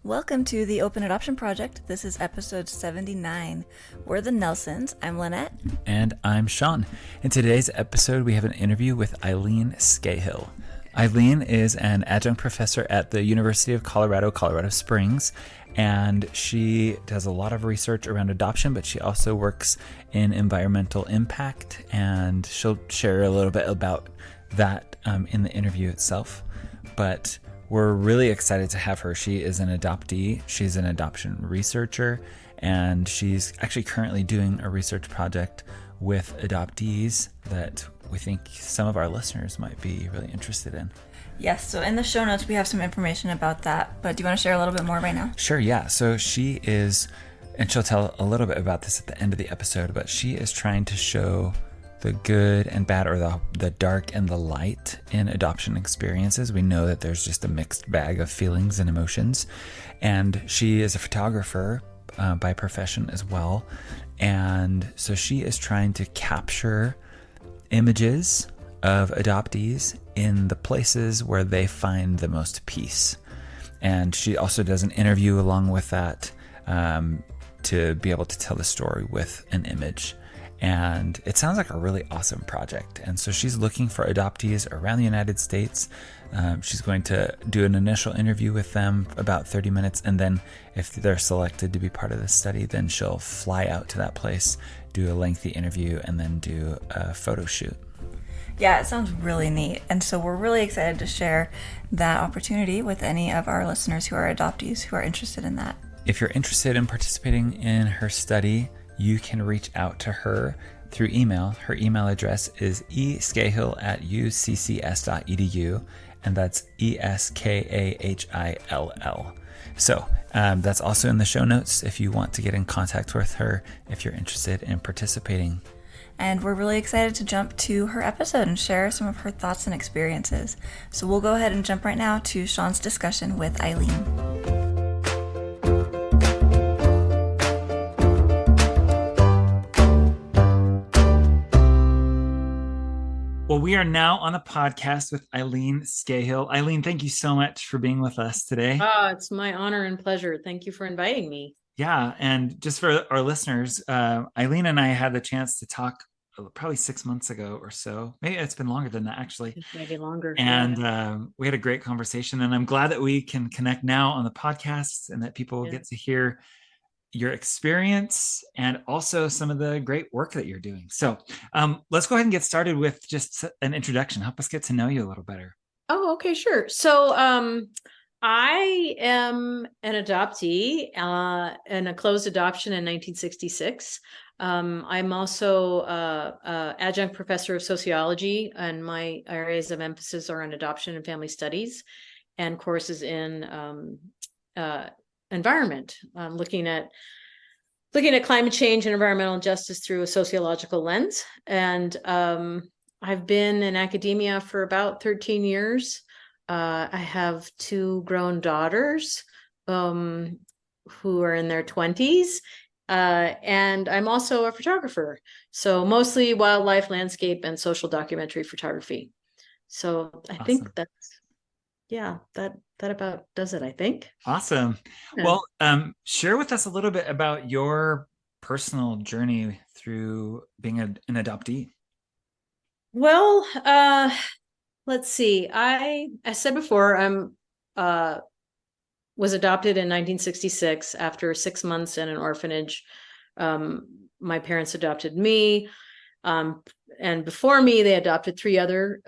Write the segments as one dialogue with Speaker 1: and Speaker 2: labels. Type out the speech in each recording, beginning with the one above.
Speaker 1: Welcome to the Open Adoption Project. This is episode 79. We're the Nelsons. I'm Lynette.
Speaker 2: And I'm Sean. In today's episode, we have an interview with Eileen Skahill. Eileen is an adjunct professor at the University of Colorado, Colorado Springs, and she does a lot of research around adoption, but she also works in environmental impact, and she'll share a little bit about that in the interview itself. But we're really excited to have her. She is an adoptee. She's an adoption researcher, and she's actually currently doing a research project with adoptees that we think some of our listeners might be really interested in.
Speaker 1: Yes, so in the show notes, we have some information about that, but do you want to share a little bit more right now?
Speaker 2: Sure, yeah. So she is, and she'll tell a little bit about this at the end of the episode, but she is trying to show the good and bad, or the dark and the light in adoption experiences. We know that there's just a mixed bag of feelings and emotions. And she is a photographer by profession as well. And so she is trying to capture images of adoptees in the places where they find the most peace. And she also does an interview along with that to be able to tell the story with an image. And it sounds like a really awesome project. And so she's looking for adoptees around the United States. She's going to do an initial interview with them, about 30 minutes. And then if they're selected to be part of the study, then she'll fly out to that place, do a lengthy interview, and then do a photo shoot.
Speaker 1: Yeah, it sounds really neat. And so we're really excited to share that opportunity with any of our listeners who are adoptees who are interested in that.
Speaker 2: If you're interested in participating in her study, you can reach out to her through email. Her email address is eskahill@uccs.edu, and that's ESKAHILL. So that's also in the show notes if you want to get in contact with her, if you're interested in participating.
Speaker 1: And we're really excited to jump to her episode and share some of her thoughts and experiences. So we'll go ahead and jump right now to Sean's discussion with Eileen.
Speaker 2: Well, we are now on the podcast with Eileen Skahill. Eileen, thank you so much for being with us today.
Speaker 3: Oh, it's my honor and pleasure. Thank you for inviting me.
Speaker 2: Yeah, and just for our listeners, Eileen and I had the chance to talk probably 6 months ago or so. Maybe it's been longer than that, actually.
Speaker 3: Maybe longer.
Speaker 2: And we had a great conversation, and I'm glad that we can connect now on the podcast and that people get to hear your experience and also some of the great work that you're doing. So let's go ahead and get started with just an introduction. Help us get to know you a little better.
Speaker 3: Oh, okay, sure. So I am an adoptee in a closed adoption in 1966. I'm also adjunct professor of sociology, and my areas of emphasis are on adoption and family studies and courses in environment, looking at climate change and environmental justice through a sociological lens. And I've been in academia for about 13 years. I have two grown daughters who are in their 20s. And I'm also a photographer. So mostly wildlife, landscape, and social documentary photography. So I think that's, that about does it, I think.
Speaker 2: Awesome. Yeah. Well, share with us a little bit about your personal journey through being an adoptee.
Speaker 3: Well, let's see. I said before, was adopted in 1966 after 6 months in an orphanage. My parents adopted me. And before me, they adopted 3 other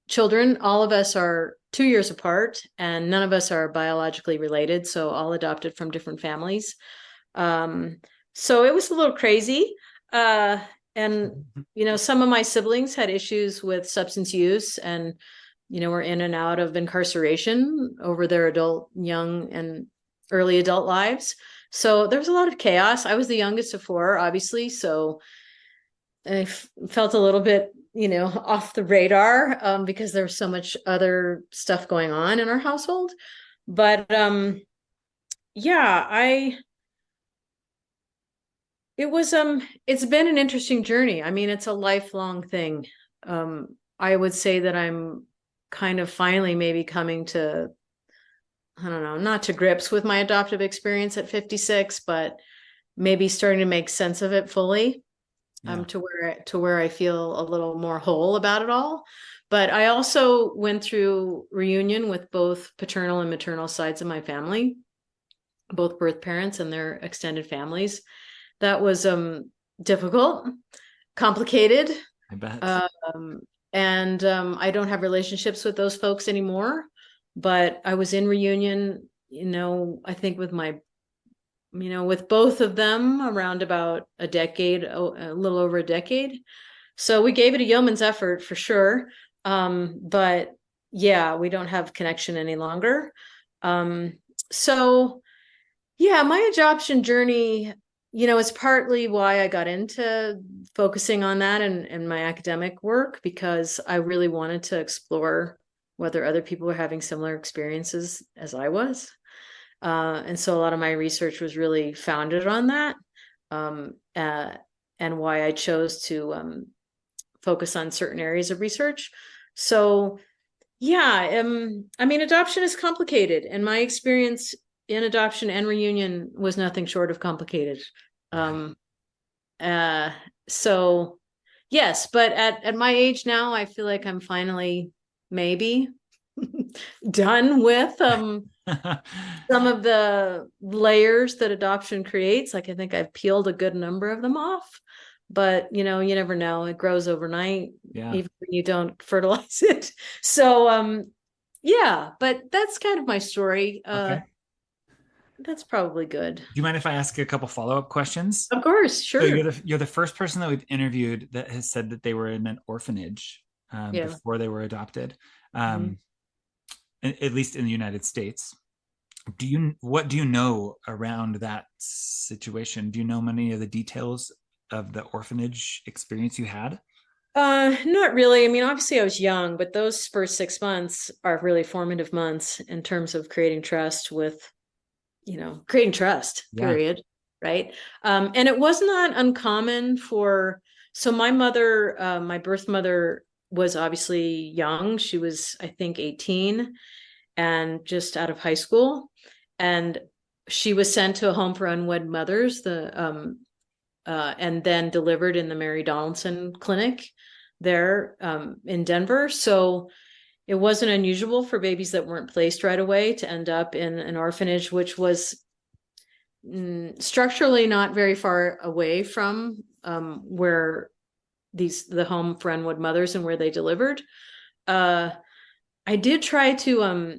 Speaker 3: children. All of us are 2 years apart, and none of us are biologically related, so all adopted from different families. So it was a little crazy. And, some of my siblings had issues with substance use and, were in and out of incarceration over their adult, young, and early adult lives. So there was a lot of chaos. I was the youngest of 4, obviously, so I felt a little bit off the radar because there was so much other stuff going on in our household. But it's been an interesting journey. I mean, it's a lifelong thing. I would say that I'm kind of finally maybe coming to I don't know, not to grips with my adoptive experience at 56, but maybe starting to make sense of it fully,
Speaker 2: Yeah.
Speaker 3: to where I feel a little more whole about it all. But I also went through reunion with both paternal and maternal sides of my family, both birth parents and their extended families. That was difficult, complicated.
Speaker 2: I bet.
Speaker 3: Um, and I don't have relationships with those folks anymore, but I was in reunion, I think with both of them around about a decade, a little over a decade. So we gave it a yeoman's effort for sure. But yeah, we don't have connection any longer. So yeah, my adoption journey, is partly why I got into focusing on that and my academic work, because I really wanted to explore whether other people were having similar experiences as I was. And so a lot of my research was really founded on that, and why I chose to focus on certain areas of research. So yeah, adoption is complicated, and my experience in adoption and reunion was nothing short of complicated. Um, so yes, but at my age now, I feel like I'm finally maybe done with some of the layers that adoption creates. Like I think I've peeled a good number of them off, but you never know. It grows overnight,
Speaker 2: Yeah.
Speaker 3: even when you don't fertilize it. So yeah, but that's kind of my story.
Speaker 2: Okay.
Speaker 3: That's probably good.
Speaker 2: Do you mind if I ask you a couple follow-up questions?
Speaker 3: Of course,
Speaker 2: So
Speaker 3: sure.
Speaker 2: you're the first person that we've interviewed that has said that they were in an orphanage
Speaker 3: Yeah.
Speaker 2: before they were adopted,
Speaker 3: Mhm.
Speaker 2: at least in the United States. What do you know around that situation? Do you know many of the details of the orphanage experience you had?
Speaker 3: Not really. I mean, obviously I was young, but those first 6 months are really formative months in terms of creating trust creating trust,
Speaker 2: Yeah.
Speaker 3: period. Right. And it was not uncommon so my mother, my birth mother was obviously young. She was, I think, 18 and just out of high school. And she was sent to a home for unwed mothers, and then delivered in the Mary Donaldson Clinic there in Denver. So it wasn't unusual for babies that weren't placed right away to end up in an orphanage, which was structurally not very far away from where the home for unwed mothers and where they delivered. I did try to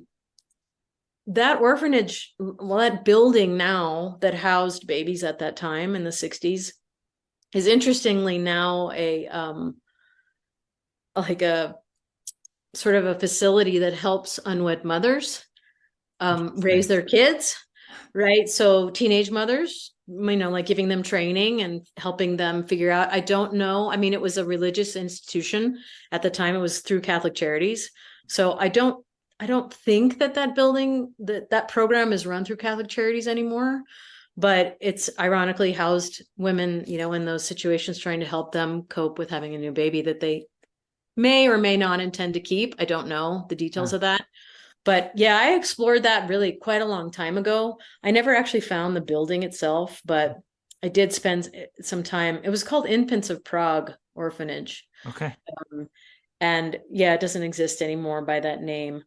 Speaker 3: that orphanage, well, that building now that housed babies at that time in the 60s is interestingly now like a sort of a facility that helps unwed mothers raise their kids, right? So teenage mothers, like giving them training and helping them figure out. I don't know. I mean, it was a religious institution at the time. It was through Catholic Charities. So I don't think that building, that program is run through Catholic Charities anymore, but it's ironically housed women, in those situations, trying to help them cope with having a new baby that they may or may not intend to keep. I don't know the details of that. But yeah, I explored that really quite a long time ago. I never actually found the building itself, but I did spend some time. It was called Infants of Prague Orphanage.
Speaker 2: Okay.
Speaker 3: And yeah, it doesn't exist anymore by that name,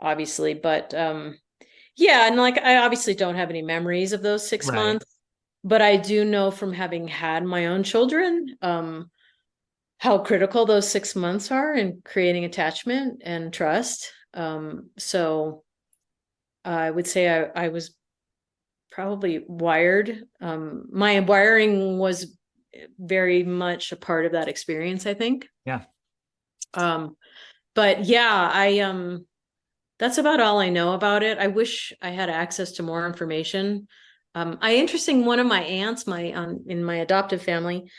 Speaker 3: obviously. But yeah, and like I obviously don't have any memories of those 6 months, but I do know from having had my own children, how critical those 6 months are in creating attachment and trust. So I would say I was probably wired. My wiring was very much a part of that experience, I think.
Speaker 2: Yeah.
Speaker 3: But yeah, that's about all I know about it. I wish I had access to more information. One of my aunts, in my adoptive family,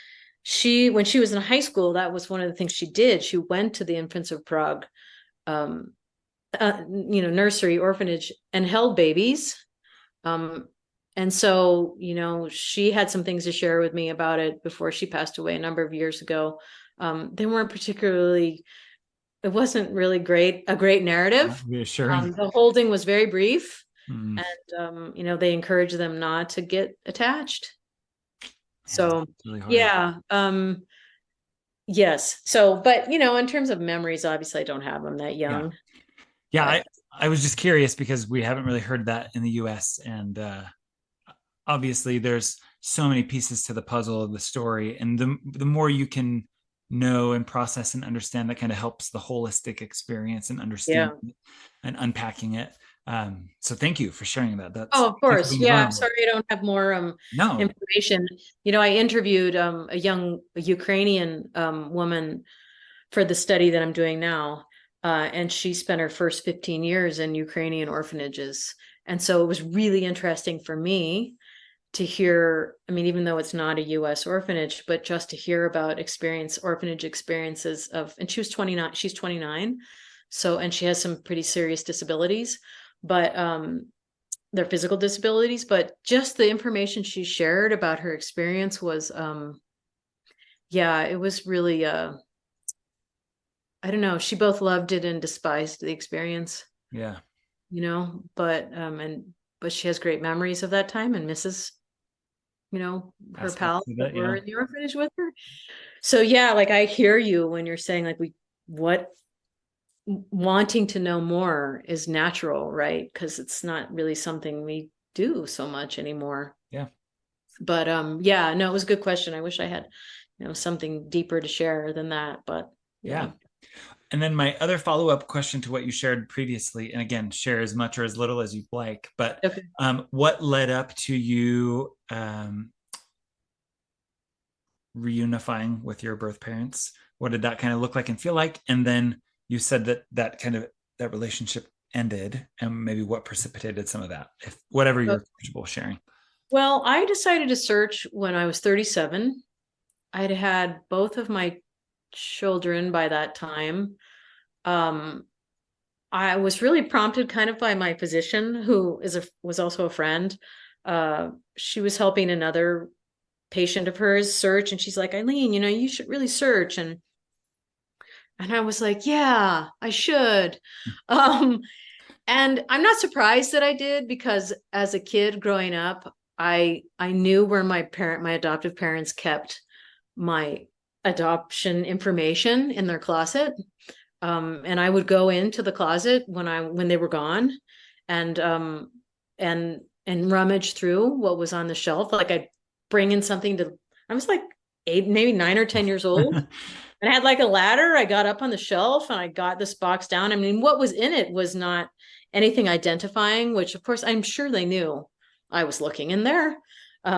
Speaker 3: when she was in high school, that was one of the things she did. She went to the Infants of Prague, nursery orphanage and held babies. And so, she had some things to share with me about it before she passed away a number of years ago. They weren't particularly, it wasn't really a great narrative.
Speaker 2: Reassuring.
Speaker 3: The holding was very brief.
Speaker 2: Mm.
Speaker 3: And, they encourage them not to get attached. So,
Speaker 2: It's really hard.
Speaker 3: yeah. Yes. So, but, in terms of memories, obviously I don't have them that
Speaker 2: Yeah.
Speaker 3: young.
Speaker 2: Yeah.
Speaker 3: But
Speaker 2: I was just curious because we haven't really heard that in the US. And obviously there's so many pieces to the puzzle of the story. And the more you can know and process and understand, that kind of helps the holistic experience and
Speaker 3: yeah.
Speaker 2: understanding and unpacking it. So thank you for sharing that.
Speaker 3: Oh, of
Speaker 2: Thanks for
Speaker 3: course.
Speaker 2: being
Speaker 3: Yeah. I'm
Speaker 2: vulnerable.
Speaker 3: sorry I don't have more
Speaker 2: No.
Speaker 3: information. I interviewed a young Ukrainian woman for the study that I'm doing now. And she spent her first 15 years in Ukrainian orphanages. And so it was really interesting for me to hear, even though it's not a US orphanage, but just to hear about orphanage experiences and she was 29, she's 29. So, and she has some pretty serious disabilities, but they're physical disabilities, but just the information she shared about her experience was, it was really, I don't know, she both loved it and despised the experience.
Speaker 2: Yeah.
Speaker 3: But she has great memories of that time and misses her pals that were in the orphanage with her. So yeah, like I hear you when you're saying like wanting to know more is natural, right? Because it's not really something we do so much anymore.
Speaker 2: Yeah.
Speaker 3: But no, it was a good question. I wish I had something deeper to share than that, but
Speaker 2: Yeah. And then my other follow-up question to what you shared previously, and again, share as much or as little as you'd like, but
Speaker 3: okay.
Speaker 2: What led up to you reunifying with your birth parents? What did that kind of look like and feel like? And then you said that relationship ended, and maybe what precipitated some of that, if whatever you're comfortable sharing.
Speaker 3: Well, I decided to search when I was 37. I'd had both of my children by that time. I was really prompted kind of by my physician, who was also a friend. She was helping another patient of hers search, and she's like, Eileen, you should really search. And I was like, yeah, I should. And I'm not surprised that I did, because as a kid growing up, I knew where my adoptive parents kept my adoption information in their closet. And I would go into the closet when they were gone and rummage through what was on the shelf. Like I'd bring in something I was like 8, maybe 9 or 10 years old. And I had like a ladder. I got up on the shelf and I got this box down. What was in it was not anything identifying, which of course I'm sure they knew I was looking in there,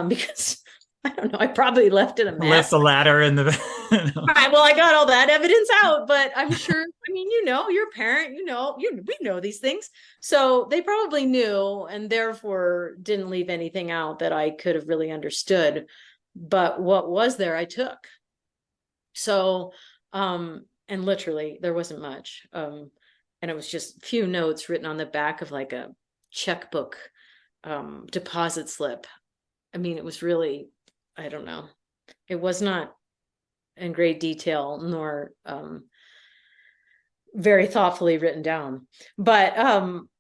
Speaker 3: because I don't know, I probably left it a mess.
Speaker 2: Left the ladder in the
Speaker 3: Right, well, I got all that evidence out, but I'm sure, you're a parent, we know these things. So they probably knew, and therefore didn't leave anything out that I could have really understood. But what was there, I took. So, and literally there wasn't much. And it was just a few notes written on the back of like a checkbook, deposit slip. It was really, I don't know. It was not in great detail, nor very thoughtfully written down. But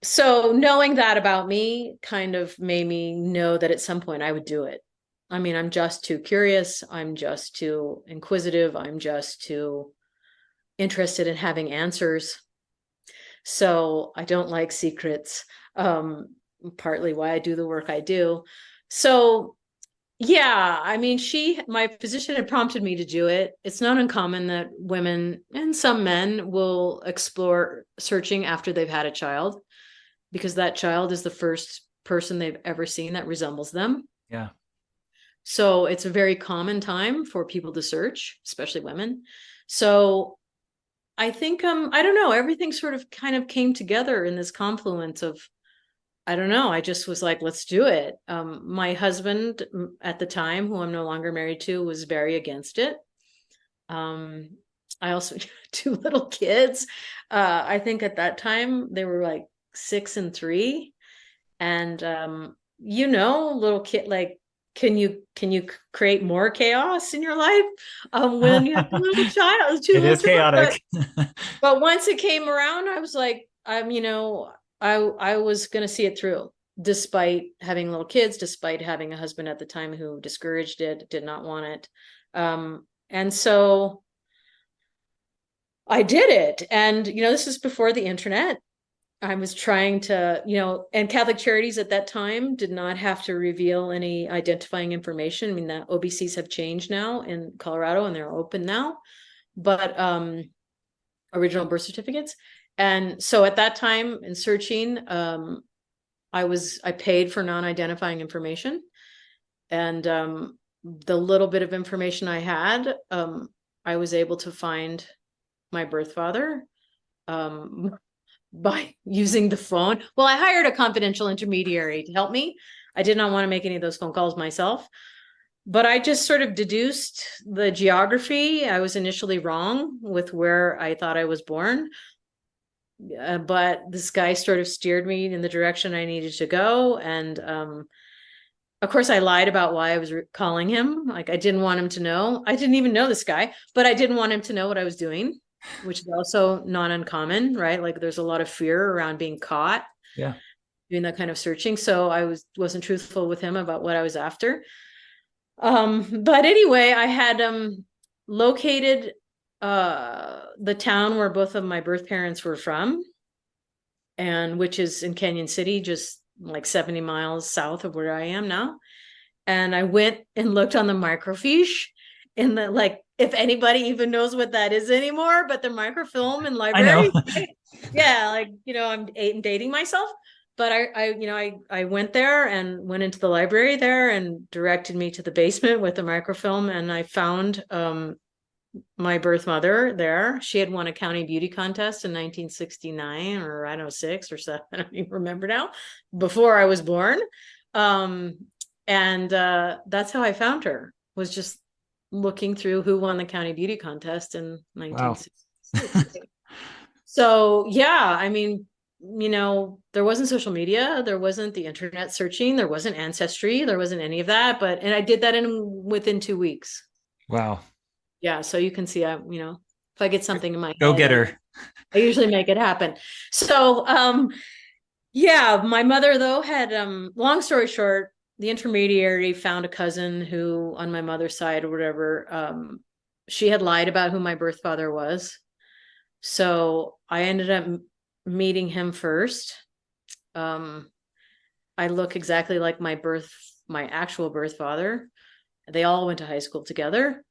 Speaker 3: so knowing that about me kind of made me know that at some point I would do it. I'm just too curious. I'm just too inquisitive. I'm just too interested in having answers. So I don't like secrets, partly why I do the work I do. So yeah, my physician had prompted me to do it. It's not uncommon that women and some men will explore searching after they've had a child, because that child is the first person they've ever seen that resembles them.
Speaker 2: Yeah.
Speaker 3: So it's a very common time for people to search, especially women. So I think, I don't know, everything sort of kind of came together in this confluence of, I don't know, I just was like, let's do it. My husband at the time, who I'm no longer married to, was very against it. I also had 2 little kids. I think at that time they were like 6 and 3. And, little kid, like, can you create more chaos in your life when you have a little child?
Speaker 2: It is chaotic.
Speaker 3: But once it came around, I was like, I was going to see it through. despite having little kids, despite having a husband at the time who discouraged it, did not want it. And so I did it. And, this is before the internet. I was trying to, and Catholic Charities at that time did not have to reveal any identifying information. I mean, the OBCs have changed now in Colorado and they're open now, but original birth certificates. And so at that time in searching, I paid for non-identifying information. And the little bit of information I had, I was able to find my birth father by using the phone. Well, I hired a confidential intermediary to help me. I did not want to make any of those phone calls myself, but I just sort of deduced the geography. I was initially wrong with where I thought I was born, but this guy sort of steered me in the direction I needed to go. And of course, I lied about why I was calling him. Like, I didn't want him to know. I didn't even know this guy, but I didn't want him to know what I was doing, which is also not uncommon, right? Like, there's a lot of fear around being caught.
Speaker 2: Yeah.
Speaker 3: Doing that kind of searching. So I wasn't truthful with him about what I was after. But anyway, I had located the town where both of my birth parents were from, and which is in Canyon City, just like 70 miles south of where I am now. And I went and looked on the microfiche in the, like, if anybody even knows what that is anymore, but the microfilm in library. Yeah, like, I'm dating myself, but I went there and went into the library there and directed me to the basement with the microfilm, and I found my birth mother there. She had won a county beauty contest in 1969 or I don't know, 6 or 7, I don't even remember now, before I was born. And that's how I found her, was just looking through who won the county beauty contest in 1966. Wow. So yeah, I mean, there wasn't social media, there wasn't the internet searching, there wasn't Ancestry, there wasn't any of that, and I did that within 2 weeks.
Speaker 2: Wow.
Speaker 3: Yeah, so you can see, if I get something in my
Speaker 2: Go
Speaker 3: head,
Speaker 2: get her.
Speaker 3: I usually make it happen. So, yeah, my mother though had, long story short, the intermediary found a cousin who, on my mother's side or whatever, she had lied about who my birth father was. So I ended up meeting him first. I look exactly like my actual birth father. They all went to high school together.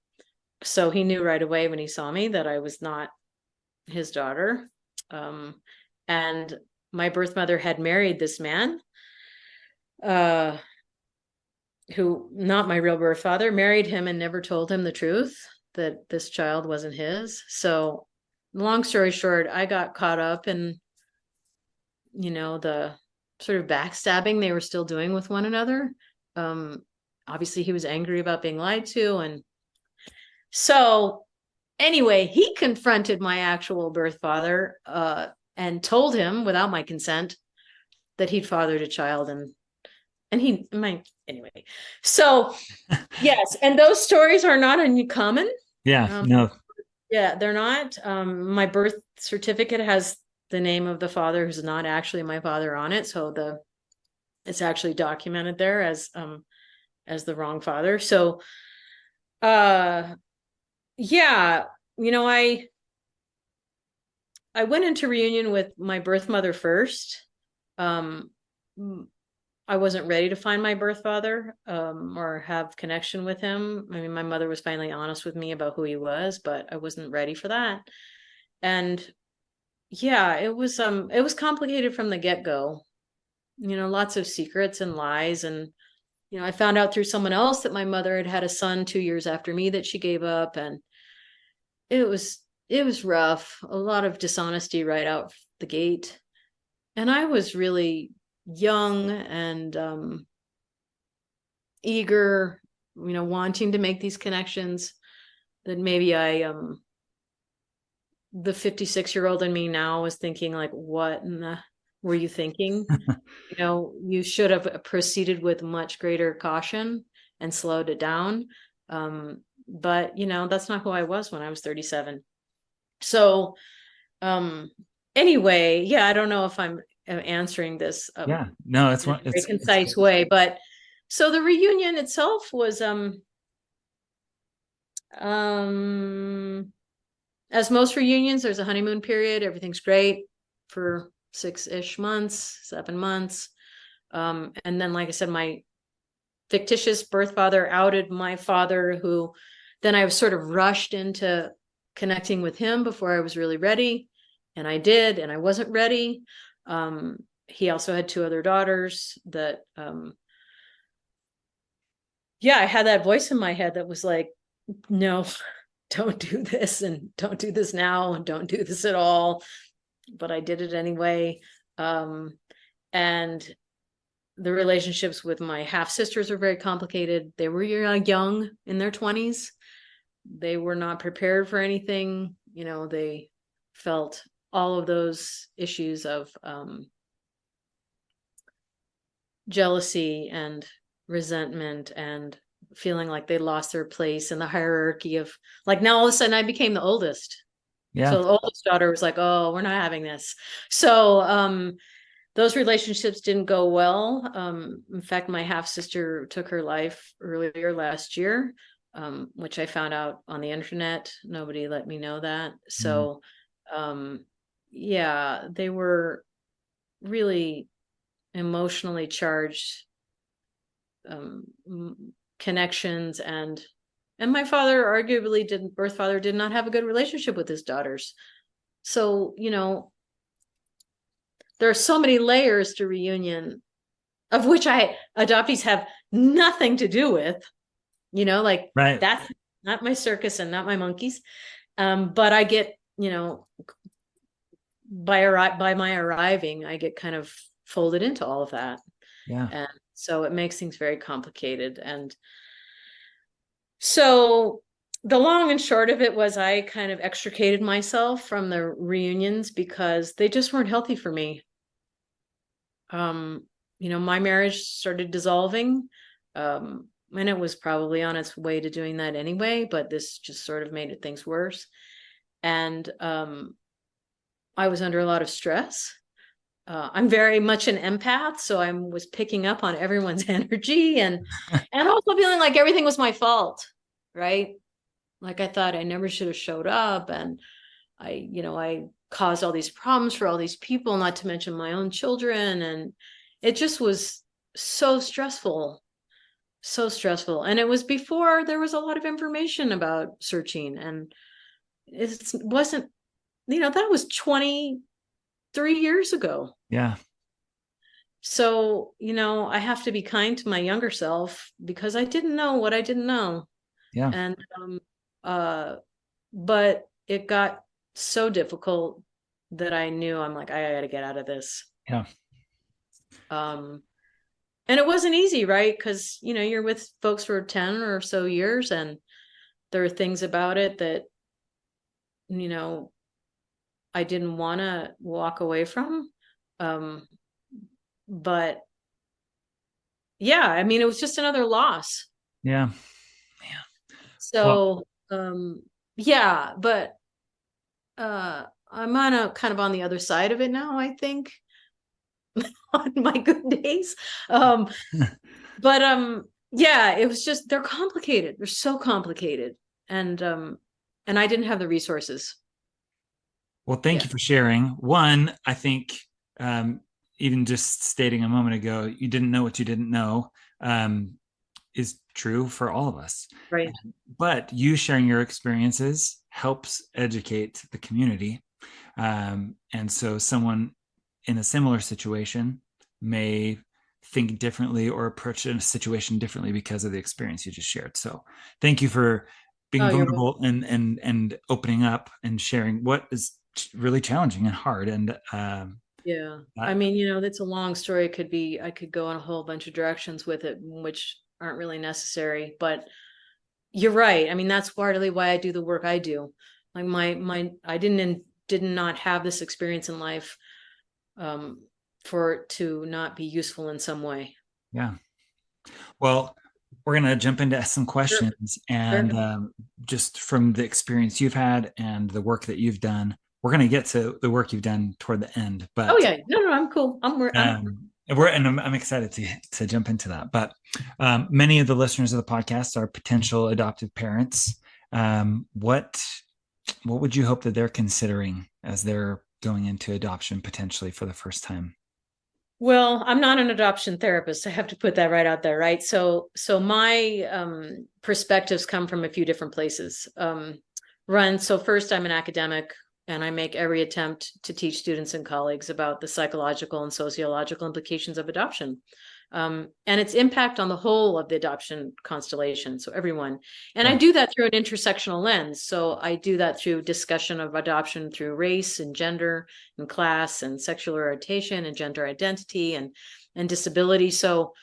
Speaker 3: So he knew right away when he saw me that I was not his daughter. And my birth mother had married this man, who, not my real birth father, married him and never told him the truth that this child wasn't his. So long story short, I got caught up in, the sort of backstabbing they were still doing with one another. Obviously he was angry about being lied to. And so anyway, he confronted my actual birth father, and told him without my consent that he'd fathered a child, anyway. So yes. And those stories are not uncommon.
Speaker 2: Yeah, no.
Speaker 3: Yeah, they're not. My birth certificate has the name of the father who's not actually my father on it. So it's actually documented there as the wrong father. So, yeah, I went into reunion with my birth mother first. I wasn't ready to find my birth father, or have connection with him. I mean, my mother was finally honest with me about who he was, but I wasn't ready for that. And yeah, it was complicated from the get-go. Lots of secrets and lies. And, I found out through someone else that my mother had a son 2 years after me that she gave up. And it was rough, a lot of dishonesty right out the gate. And I was really young and eager, wanting to make these connections that maybe the 56-year-old in me now was thinking, like, what in the were you thinking? You should have proceeded with much greater caution and slowed it down. But that's not who I was when I was 37. So anyway, yeah, I don't know if I'm am answering this
Speaker 2: Yeah, no, it's
Speaker 3: in a
Speaker 2: one.
Speaker 3: very
Speaker 2: It's
Speaker 3: concise way. But so the reunion itself was as most reunions, there's a honeymoon period. Everything's great for 6-ish months, 7 months. And then, like I said, my fictitious birth father outed my father, who then I was sort of rushed into connecting with him before I was really ready. And I did, and I wasn't ready. He also had 2 other daughters that, yeah, I had that voice in my head that was like, no, don't do this, and don't do this now, and don't do this at all. But I did it anyway. And the relationships with my half sisters were very complicated. They were young in their 20s. They were not prepared for anything. They felt all of those issues of jealousy and resentment and feeling like they lost their place in the hierarchy of, like, now all of a sudden I became the oldest.
Speaker 2: yeah,
Speaker 3: So the oldest daughter was like, oh, we're not having this. So those relationships didn't go well. In fact, my half sister took her life earlier last year, which I found out on the internet. Nobody let me know that. So yeah, they were really emotionally charged connections, and my father arguably birth father did not have a good relationship with his daughters. So there are so many layers to reunion, of which adoptees have nothing to do with, like,
Speaker 2: right.
Speaker 3: that's not my circus and not my monkeys. But I get, by my arriving, I get kind of folded into all of that.
Speaker 2: Yeah,
Speaker 3: And so it makes things very complicated. And so the long and short of it was, I kind of extricated myself from the reunions because they just weren't healthy for me. My marriage started dissolving. And it was probably on its way to doing that anyway, but this just sort of made things worse. And I was under a lot of stress. I'm very much an empath, so I was picking up on everyone's energy, and also feeling like everything was my fault, right? Like, I thought I never should have showed up, and I caused all these problems for all these people, not to mention my own children, and it just was so stressful, so stressful. And it was before there was a lot of information about searching, and it wasn't, that was 23 years ago.
Speaker 2: yeah,
Speaker 3: So, I have to be kind to my younger self because I didn't know what I didn't know.
Speaker 2: yeah,
Speaker 3: And but it got so difficult that I knew, I'm like, I gotta get out of this.
Speaker 2: yeah,
Speaker 3: And it wasn't easy, right? Because you're with folks for 10 or so years, and there are things about it that I didn't want to walk away from. But yeah, I mean, it was just another loss.
Speaker 2: yeah. Well,
Speaker 3: So yeah, but I'm kind of on the other side of it now, I think, on my good days. But yeah, it was just, they're complicated. They're so complicated. And I didn't have the resources.
Speaker 2: well, thank
Speaker 3: Yeah.
Speaker 2: you for sharing. One, I think, even just stating a moment ago, you didn't know what you didn't know, is true for all of us.
Speaker 3: Right.
Speaker 2: But you sharing your experiences helps educate the community. And so someone in a similar situation may think differently or approach a situation differently because of the experience you just shared. So thank you for being
Speaker 3: Oh, you're welcome.
Speaker 2: vulnerable and opening up and sharing what is really challenging and hard. And
Speaker 3: Yeah. I mean, that's a long story. I could go in a whole bunch of directions with it, which aren't really necessary, but you're right. I mean, that's partly why I do the work I do. Like, I did not have this experience in life for it to not be useful in some way.
Speaker 2: yeah. Well, we're going to jump into some
Speaker 3: Sure.
Speaker 2: questions, and
Speaker 3: Sure.
Speaker 2: just from the experience you've had and the work that you've done, we're going to get to the work you've done toward the end,
Speaker 3: Oh
Speaker 2: but
Speaker 3: yeah, no, I'm cool.
Speaker 2: I'm excited to jump into that. But many of the listeners of the podcast are potential adoptive parents. What would you hope that they're considering as they're going into adoption potentially for the first time?
Speaker 3: Well, I'm not an adoption therapist. I have to put that right out there, right? So my perspectives come from a few different places. So first, I'm an academic, and I make every attempt to teach students and colleagues about the psychological and sociological implications of adoption, and its impact on the whole of the adoption constellation. So everyone, and I do that through an intersectional lens. So I do that through discussion of adoption through race and gender and class and sexual orientation and gender identity and disability. So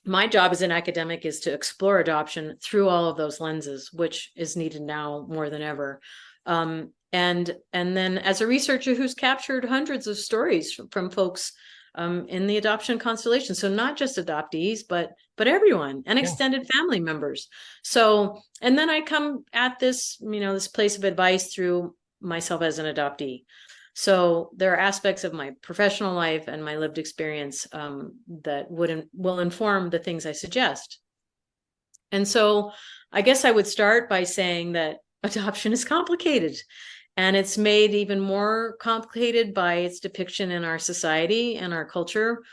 Speaker 3: my job as an academic is to explore adoption through all of those lenses, which is needed now more than ever. And then as a researcher who's captured hundreds of stories from folks in the adoption constellation, so not just adoptees, but everyone and extended family members. So, and then I come at this, this place of advice through myself as an adoptee. So there are aspects of my professional life and my lived experience that will inform the things I suggest. And so I guess I would start by saying that adoption is complicated, and it's made even more complicated by its depiction in our society and our culture,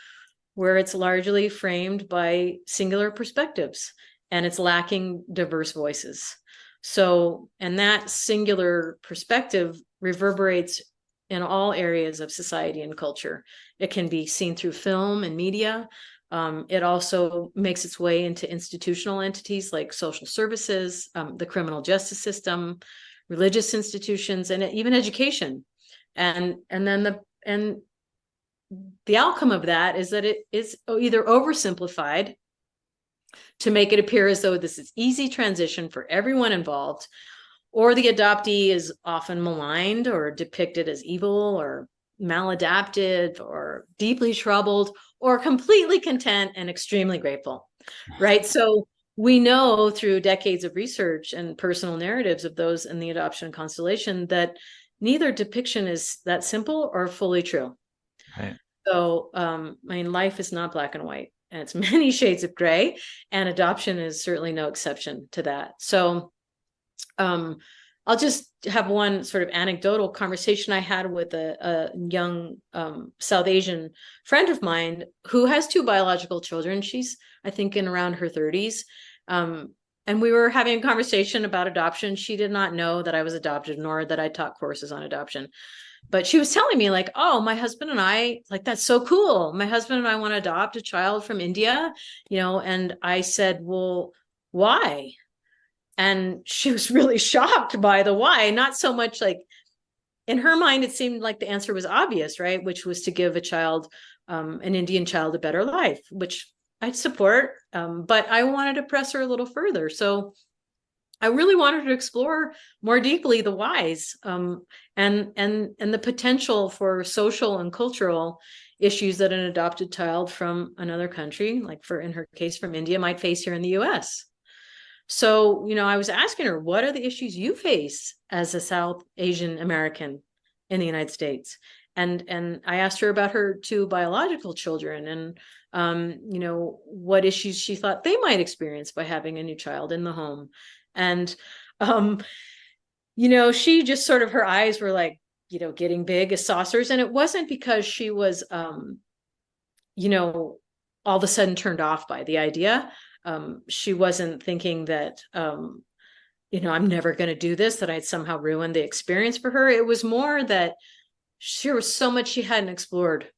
Speaker 3: where it's largely framed by singular perspectives and it's lacking diverse voices. So, and that singular perspective reverberates in all areas of society and culture. It can be seen through film and media. It also makes its way into institutional entities like social services, the criminal justice system, religious institutions, and even education. And then the outcome of that is that it is either oversimplified to make it appear as though this is easy transition for everyone involved, or the adoptee is often maligned or depicted as evil or maladapted or deeply troubled or completely content and extremely grateful, right? So we know through decades of research and personal narratives of those in the adoption constellation that neither depiction is that simple or fully true.
Speaker 2: Right.
Speaker 3: So, life is not black and white, and it's many shades of gray, and adoption is certainly no exception to that. So, I'll just have one sort of anecdotal conversation I had with a young South Asian friend of mine who has two biological children. She's, I think, in around her 30s. And we were having a conversation about adoption. She did not know that I was adopted, nor that I taught courses on adoption. But she was telling me like, oh, my husband and I, like, that's so cool. My husband and I want to adopt a child from India, and I said, well, why? And she was really shocked by the why, not so much like in her mind, it seemed like the answer was obvious, right? Which was to give a child, an Indian child, a better life, which I'd support. But I wanted to press her a little further. So I really wanted to explore more deeply the whys, and the potential for social and cultural issues that an adopted child from another country, like in her case from India, might face here in the US. So, I was asking her, what are the issues you face as a South Asian American in the United States? And I asked her about her two biological children and, what issues she thought they might experience by having a new child in the home. And, she just sort of, her eyes were like, getting big as saucers. And it wasn't because she was, all of a sudden turned off by the idea. She wasn't thinking that, I'm never going to do this, that I'd somehow ruined the experience for her. It was more that there was so much she hadn't explored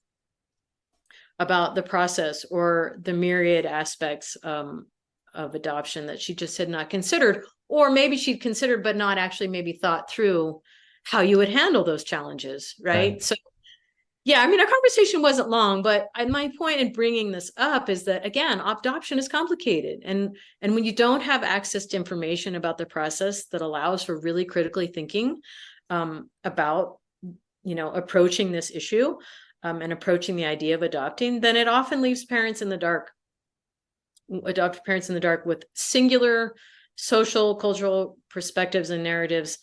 Speaker 3: about the process or the myriad aspects of adoption that she just had not considered, or maybe she'd considered, but not actually maybe thought through how you would handle those challenges. Right. So yeah, our conversation wasn't long, but my point in bringing this up is that, again, adoption is complicated. And when you don't have access to information about the process that allows for really critically thinking about, approaching this issue and approaching the idea of adopting, then it often leaves parents in the dark, adoptive parents in the dark with singular social, cultural perspectives and narratives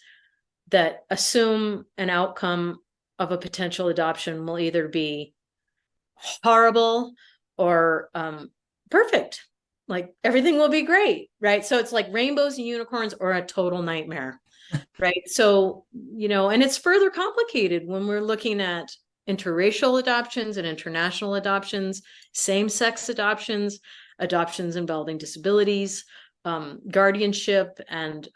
Speaker 3: that assume an outcome of a potential adoption will either be horrible or perfect. Like everything will be great, right? So it's like rainbows and unicorns or a total nightmare, right? So, and it's further complicated when we're looking at interracial adoptions and international adoptions, same-sex adoptions, adoptions involving disabilities, guardianship and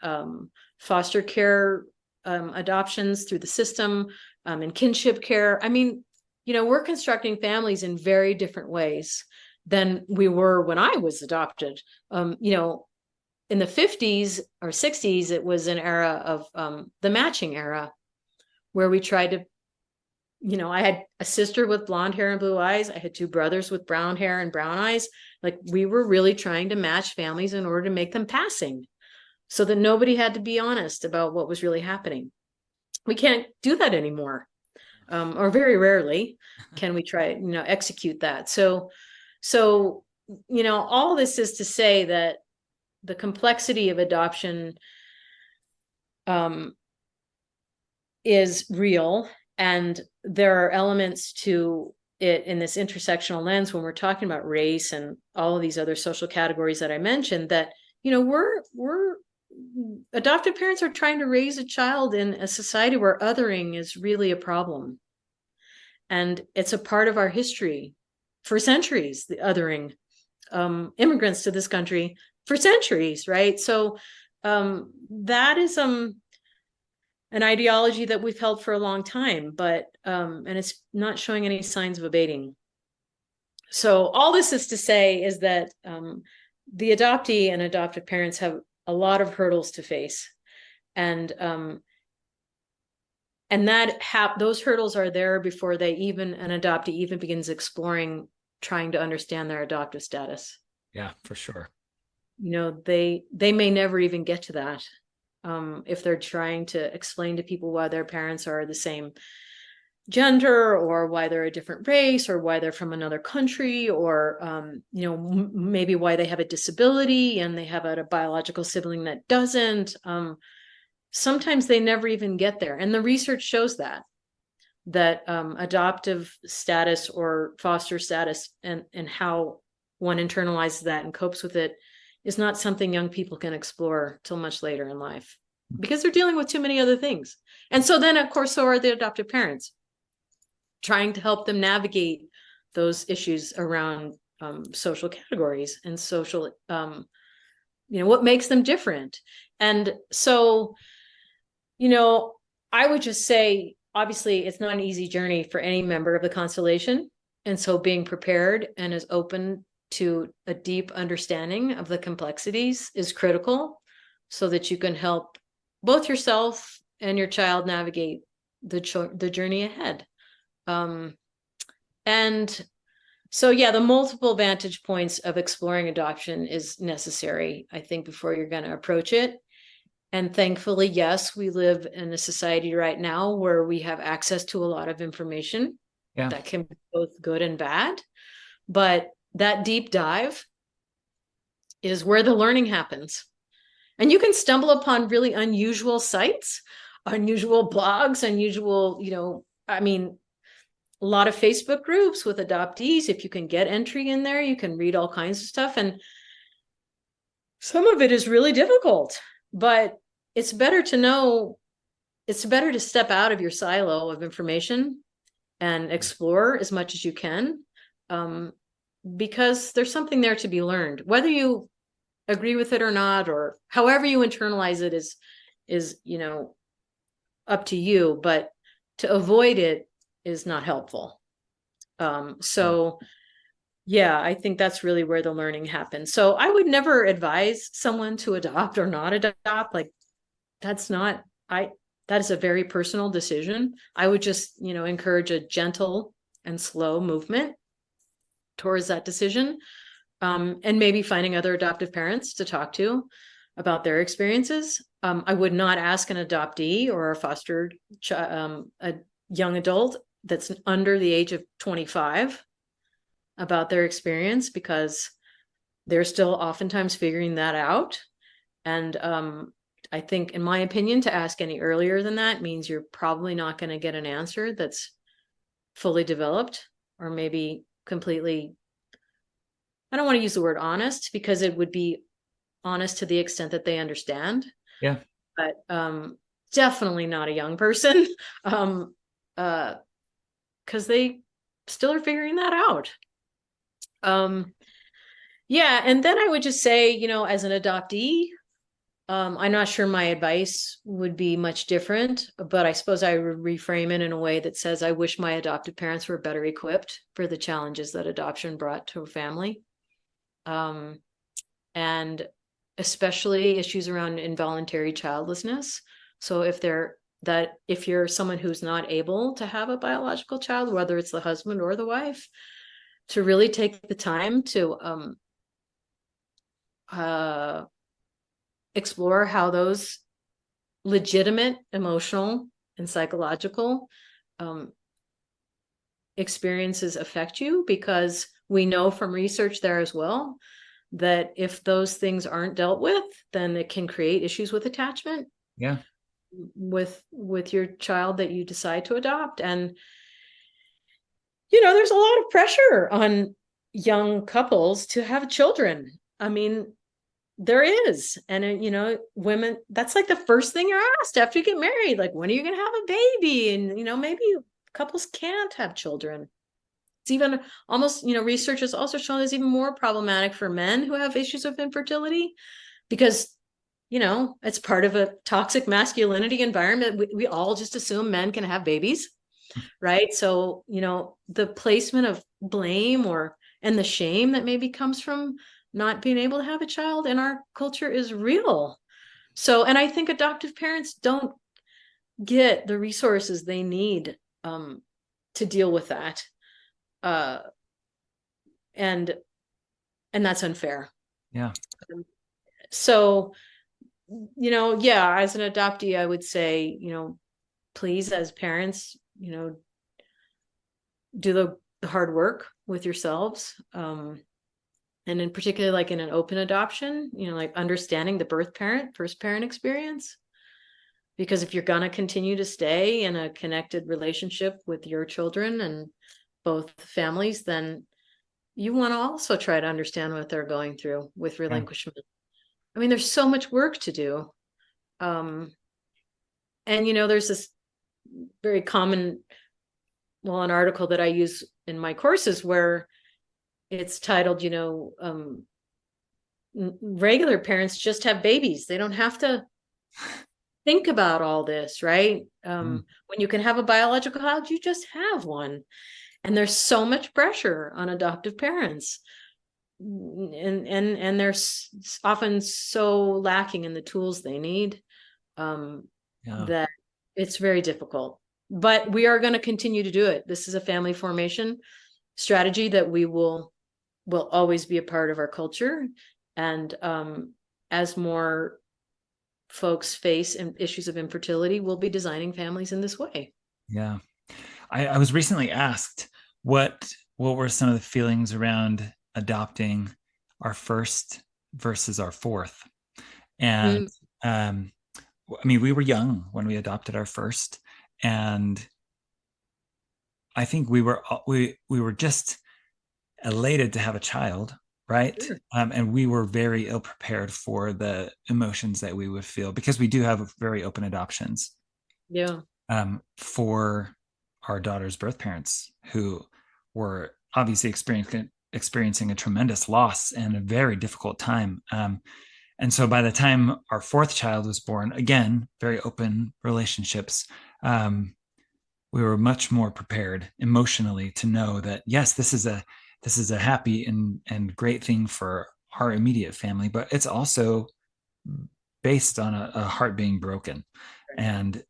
Speaker 3: foster care adoptions through the system, and kinship care. I mean, we're constructing families in very different ways than we were when I was adopted. In the 50s or 60s, it was an era of the matching era where we tried to, I had a sister with blonde hair and blue eyes. I had two brothers with brown hair and brown eyes. Like we were really trying to match families in order to make them passing so that nobody had to be honest about what was really happening. We can't do that anymore. Or very rarely can we try, execute that. So, all this is to say that the complexity of adoption is real, and there are elements to it in this intersectional lens when we're talking about race and all of these other social categories that I mentioned that, we're adoptive parents are trying to raise a child in a society where othering is really a problem. And it's a part of our history for centuries, the othering immigrants to this country for centuries, right? So that is an ideology that we've held for a long time, but and it's not showing any signs of abating. So all this is to say is that the adoptee and adoptive parents have a lot of hurdles to face, and those hurdles are there before an adoptee even begins exploring trying to understand their adoptive status.
Speaker 2: Yeah, for sure.
Speaker 3: They may never even get to that if they're trying to explain to people why their parents are the same gender, or why they're a different race, or why they're from another country, or maybe why they have a disability and they have a biological sibling that doesn't. Sometimes they never even get there, and the research shows that adoptive status or foster status and how one internalizes that and copes with it is not something young people can explore till much later in life because they're dealing with too many other things. And so then, of course, so are the adoptive parents, trying to help them navigate those issues around social categories and social, what makes them different. And so, I would just say, obviously, it's not an easy journey for any member of the constellation. And so being prepared and as open to a deep understanding of the complexities is critical so that you can help both yourself and your child navigate the journey ahead. And so, the multiple vantage points of exploring adoption is necessary, I think, before you're going to approach it. And thankfully, yes, we live in a society right now where we have access to a lot of information that can be both good and bad. But that deep dive is where the learning happens. And you can stumble upon really unusual sites, unusual blogs, unusual, a lot of Facebook groups with adoptees. If you can get entry in there, you can read all kinds of stuff. And some of it is really difficult, but it's better to step out of your silo of information and explore as much as you can, because there's something there to be learned. Whether you agree with it or not, or however you internalize it is up to you, but to avoid it is not helpful. I think that's really where the learning happens. So I would never advise someone to adopt or not adopt. Like that is a very personal decision. I would just, encourage a gentle and slow movement towards that decision. And maybe finding other adoptive parents to talk to about their experiences. I would not ask an adoptee or a foster a young adult that's under the age of 25 about their experience, because they're still oftentimes figuring that out. And I think, in my opinion, to ask any earlier than that means you're probably not going to get an answer that's fully developed, or maybe completely, I don't want to use the word honest, because it would be honest to the extent that they understand,
Speaker 2: Yeah.
Speaker 3: but definitely not a young person, because they still are figuring that out. Yeah, and then I would just say, as an adoptee, I'm not sure my advice would be much different, but I suppose I would reframe it in a way that says I wish my adoptive parents were better equipped for the challenges that adoption brought to a family. And especially issues around involuntary childlessness. So if you're someone who's not able to have a biological child, whether it's the husband or the wife, to really take the time to explore how those legitimate emotional and psychological experiences affect you, because we know from research there as well that if those things aren't dealt with, then it can create issues with attachment.
Speaker 2: Yeah.
Speaker 3: With your child that you decide to adopt. And there's a lot of pressure on young couples to have children. I mean, there is. And women, that's like the first thing you're asked after you get married, like, when are you going to have a baby? And maybe couples can't have children. It's even almost, research has also shown it's even more problematic for men who have issues of infertility, because it's part of a toxic masculinity environment. We all just assume men can have babies, right? So the placement of blame and the shame that maybe comes from not being able to have a child in our culture is real. So, and I think adoptive parents don't get the resources they need to deal with that. And that's unfair.
Speaker 2: Yeah.
Speaker 3: So, yeah, as an adoptee, I would say, please, as parents, do the hard work with yourselves. And in particular, like in an open adoption, like understanding the first parent experience. Because if you're going to continue to stay in a connected relationship with your children and both families, then you want to also try to understand what they're going through with relinquishment. I mean, there's so much work to do. And, there's this very common, an article that I use in my courses where it's titled, regular parents just have babies. They don't have to think about all this, right? When you can have a biological child, you just have one. And there's so much pressure on adoptive parents. And they're often so lacking in the tools they need that it's very difficult. But we are going to continue to do it. This is a family formation strategy that we will always be a part of our culture. And as more folks face issues of infertility, we'll be designing families in this way.
Speaker 2: Yeah. I was recently asked what were some of the feelings around adopting our first versus our fourth. And I mean, we were young when we adopted our first, and I think we were just elated to have a child, right?
Speaker 3: Sure.
Speaker 2: And we were very ill prepared for the emotions that we would feel, because we do have very open adoptions.
Speaker 3: Yeah.
Speaker 2: For our daughter's birth parents, who were obviously experiencing a tremendous loss and a very difficult time. And so by the time our fourth child was born, again, very open relationships, we were much more prepared emotionally to know that, yes, this is a happy and great thing for our immediate family, but it's also based on a heart being broken. And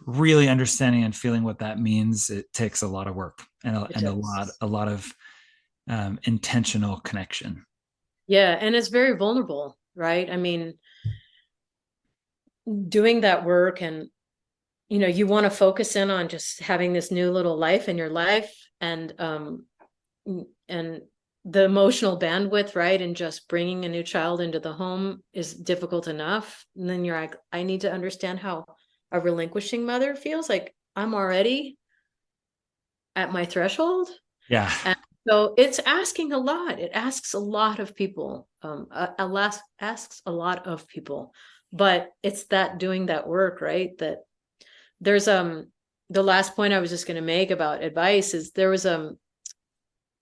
Speaker 2: really understanding and feeling what that means, it takes a lot of work and a lot of intentional connection.
Speaker 3: Yeah, and it's very vulnerable, right? I mean, doing that work, and you want to focus in on just having this new little life in your life, and the emotional bandwidth, right? And just bringing a new child into the home is difficult enough. And then you're like, I need to understand how a relinquishing mother feels. Like I'm already at my threshold.
Speaker 2: Yeah.
Speaker 3: And so it's asking a lot. It asks a lot of people, asks a lot of people, but it's that doing that work, right? That there's, the last point I was just going to make about advice is there was,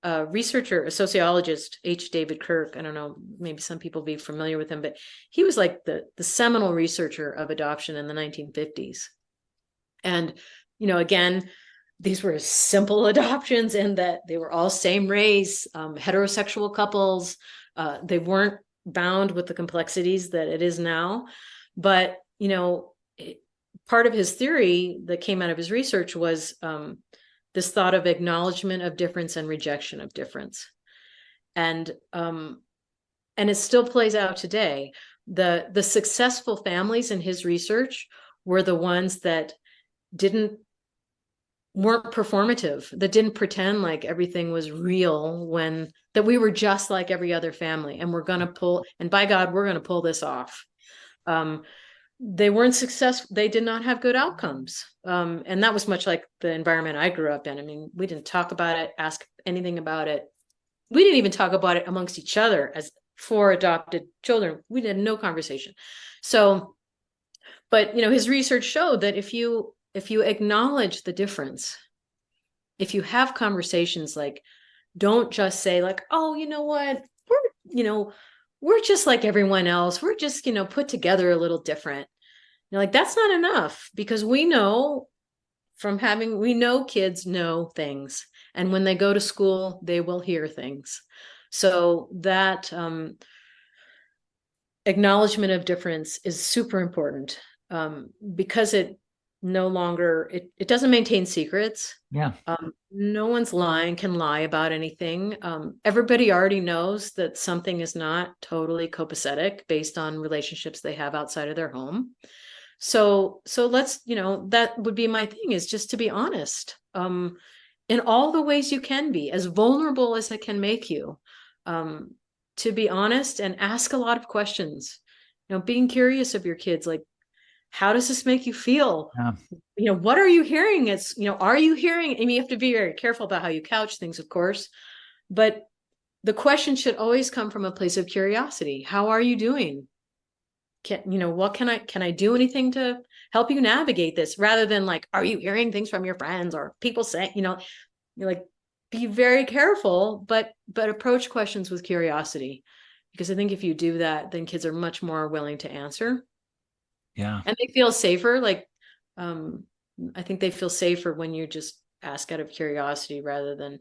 Speaker 3: a researcher, a sociologist, H. David Kirk. I don't know, maybe some people be familiar with him, but he was like the seminal researcher of adoption in the 1950s. And, again, these were simple adoptions in that they were all same race, heterosexual couples. They weren't bound with the complexities that it is now. But, part of his theory that came out of his research was this thought of acknowledgement of difference and rejection of difference. And it still plays out today. The successful families in his research were the ones that weren't performative, that didn't pretend like everything was real, that we were just like every other family and and by God, we're going to pull this off. They weren't successful. They did not have good outcomes. And that was much like the environment I grew up in. I mean, we didn't talk about it, ask anything about it. We didn't even talk about it amongst each other as 4 adopted children. We did no conversation. So, but, his research showed that if you acknowledge the difference, if you have conversations, like, don't just say like, oh, you know what, we're just like everyone else. We're just, put together a little different. Like, that's not enough, because we know kids know things. And when they go to school, they will hear things. So that acknowledgement of difference is super important, because it no longer, it doesn't maintain secrets.
Speaker 2: Yeah.
Speaker 3: No one's can lie about anything. Everybody already knows that something is not totally copacetic based on relationships they have outside of their home. So let's, that would be my thing, is just to be honest, in all the ways you can be, as vulnerable as it can make you, to be honest and ask a lot of questions, being curious of your kids, like, how does this make you feel?
Speaker 2: Yeah.
Speaker 3: What are you hearing? Are you hearing? And you have to be very careful about how you couch things, of course, but the question should always come from a place of curiosity. How are you doing? What can I do anything to help you navigate this, rather than like, are you hearing things from your friends or people saying, you're like, be very careful, but approach questions with curiosity, because I think if you do that, then kids are much more willing to answer.
Speaker 2: Yeah.
Speaker 3: And they feel safer. Like, I think they feel safer when you just ask out of curiosity rather than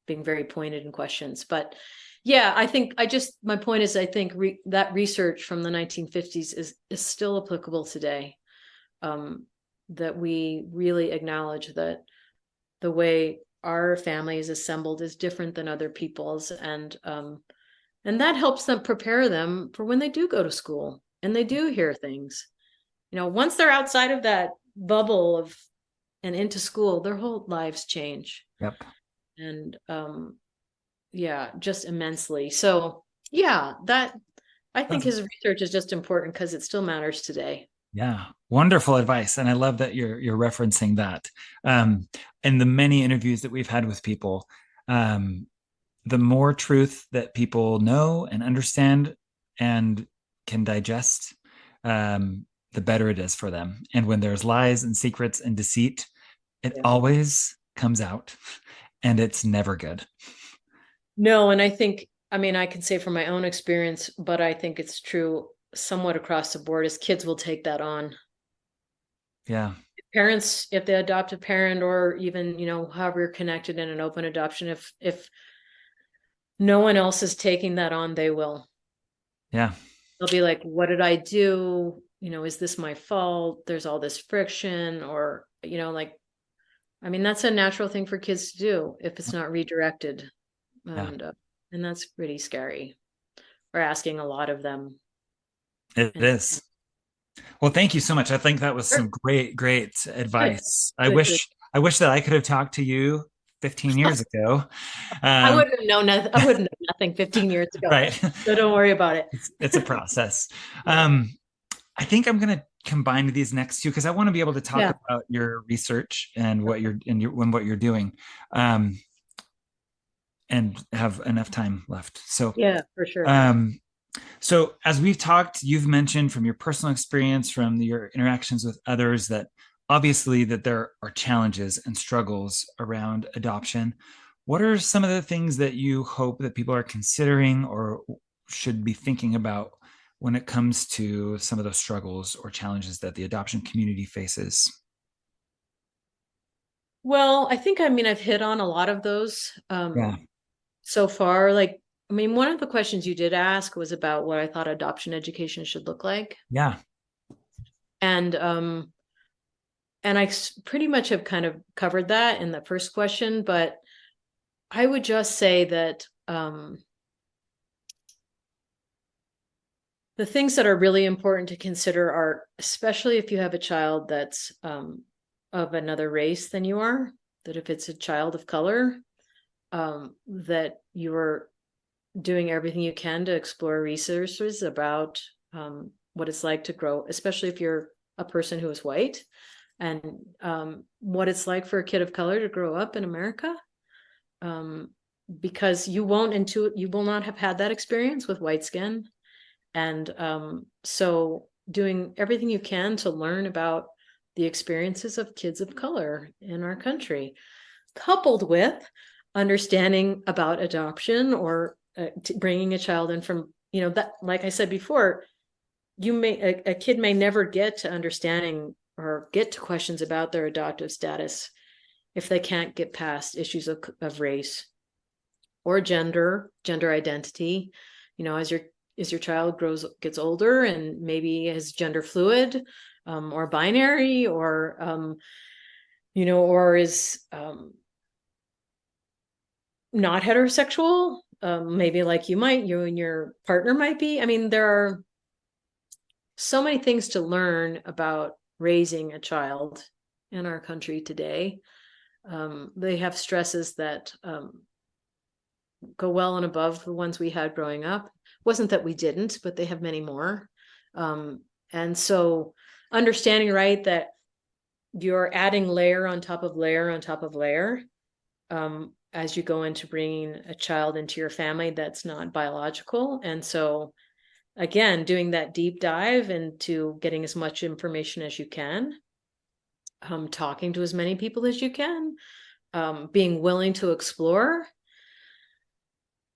Speaker 3: being very pointed in questions. But yeah, my point is, I think that research from the 1950s is still applicable today. That we really acknowledge that the way our family is assembled is different than other people's. And that helps them, prepare them for when they do go to school and they do hear things. Once they're outside of that bubble and into school, their whole lives change.
Speaker 2: Yep.
Speaker 3: And yeah, just immensely. So yeah, I think his research is just important because it still matters today.
Speaker 2: Yeah, wonderful advice, and I love that you're referencing that. In the many interviews that we've had with people, the more truth that people know and understand and can digest, the better it is for them. And when there's lies and secrets and deceit, it always comes out, and it's never good.
Speaker 3: No, and I can say from my own experience, but I think it's true somewhat across the board, is kids will take that on.
Speaker 2: Yeah.
Speaker 3: Parents, if they adopt a parent, or even, however you're connected in an open adoption, if no one else is taking that on, they will.
Speaker 2: Yeah.
Speaker 3: They'll be like, what did I do? Is this my fault? There's all this friction, or, that's a natural thing for kids to do if it's not redirected. And that's pretty scary. We're asking a lot of them.
Speaker 2: It is. Well, thank you so much. I think that was some great advice. I wish that I could have talked to you 15 years ago.
Speaker 3: I wouldn't have known nothing 15 years ago.
Speaker 2: Right.
Speaker 3: So don't worry about it.
Speaker 2: It's a process. I think I'm going to combine these next two because I want to be able to talk about your research and what you're doing, and have enough time left. So
Speaker 3: Yeah, for sure.
Speaker 2: So as we've talked, you've mentioned from your personal experience, from your interactions with others, that obviously that there are challenges and struggles around adoption. What are some of the things that you hope that people are considering or should be thinking about when it comes to some of those struggles or challenges that the adoption community faces?
Speaker 3: Well, I think, I've hit on a lot of those
Speaker 2: Yeah.
Speaker 3: so far. Like, one of the questions you did ask was about what I thought adoption education should look like.
Speaker 2: Yeah.
Speaker 3: And I pretty much have kind of covered that in the first question, but I would just say that the things that are really important to consider are, especially if you have a child that's of another race than you are, that if it's a child of color, that you're doing everything you can to explore resources about what it's like to grow, especially if you're a person who is white, and what it's like for a kid of color to grow up in America. Because you will not have had that experience with white skin. And so doing everything you can to learn about the experiences of kids of color in our country, coupled with understanding about adoption or bringing a child in from, that, like I said before, a kid may never get to understanding or get to questions about their adoptive status if they can't get past issues of race or gender identity. As your child gets older and maybe is gender fluid, or binary, or or is not heterosexual, maybe like you and your partner might be. There are so many things to learn about raising a child in our country today. They have stresses that go well and above the ones we had growing up. Wasn't that we didn't, but they have many more. And so understanding, right, that you're adding layer on top of layer on top of layer as you go into bringing a child into your family that's not biological. And so, again, doing that deep dive into getting as much information as you can, talking to as many people as you can, being willing to explore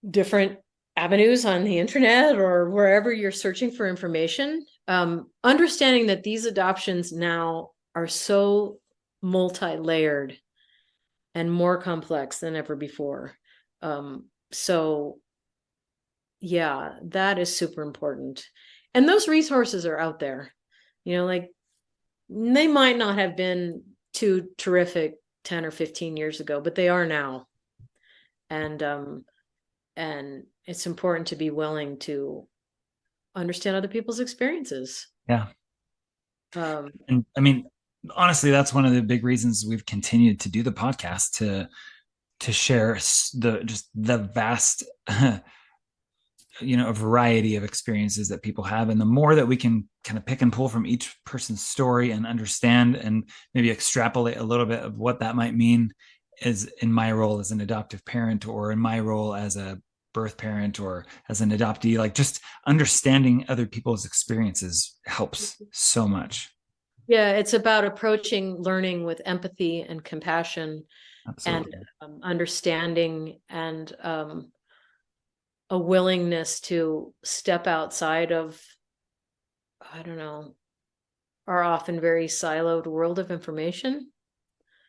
Speaker 3: different avenues on the internet or wherever you're searching for information, understanding that these adoptions now are so multi-layered and more complex than ever before. So yeah, that is super important. And those resources are out there, like they might not have been too terrific 10 or 15 years ago, but they are now. And it's important to be willing to understand other people's experiences.
Speaker 2: Yeah. And honestly, that's one of the big reasons we've continued to do the podcast, to share the vast a variety of experiences that people have. And the more that we can kind of pick and pull from each person's story and understand and maybe extrapolate a little bit of what that might mean is in my role as an adoptive parent, or in my role as a birth parent, or as an adoptee, like just understanding other people's experiences helps so much.
Speaker 3: Yeah, it's about approaching learning with empathy and compassion. Absolutely. And understanding, and a willingness to step outside of, I don't know, our often very siloed world of information.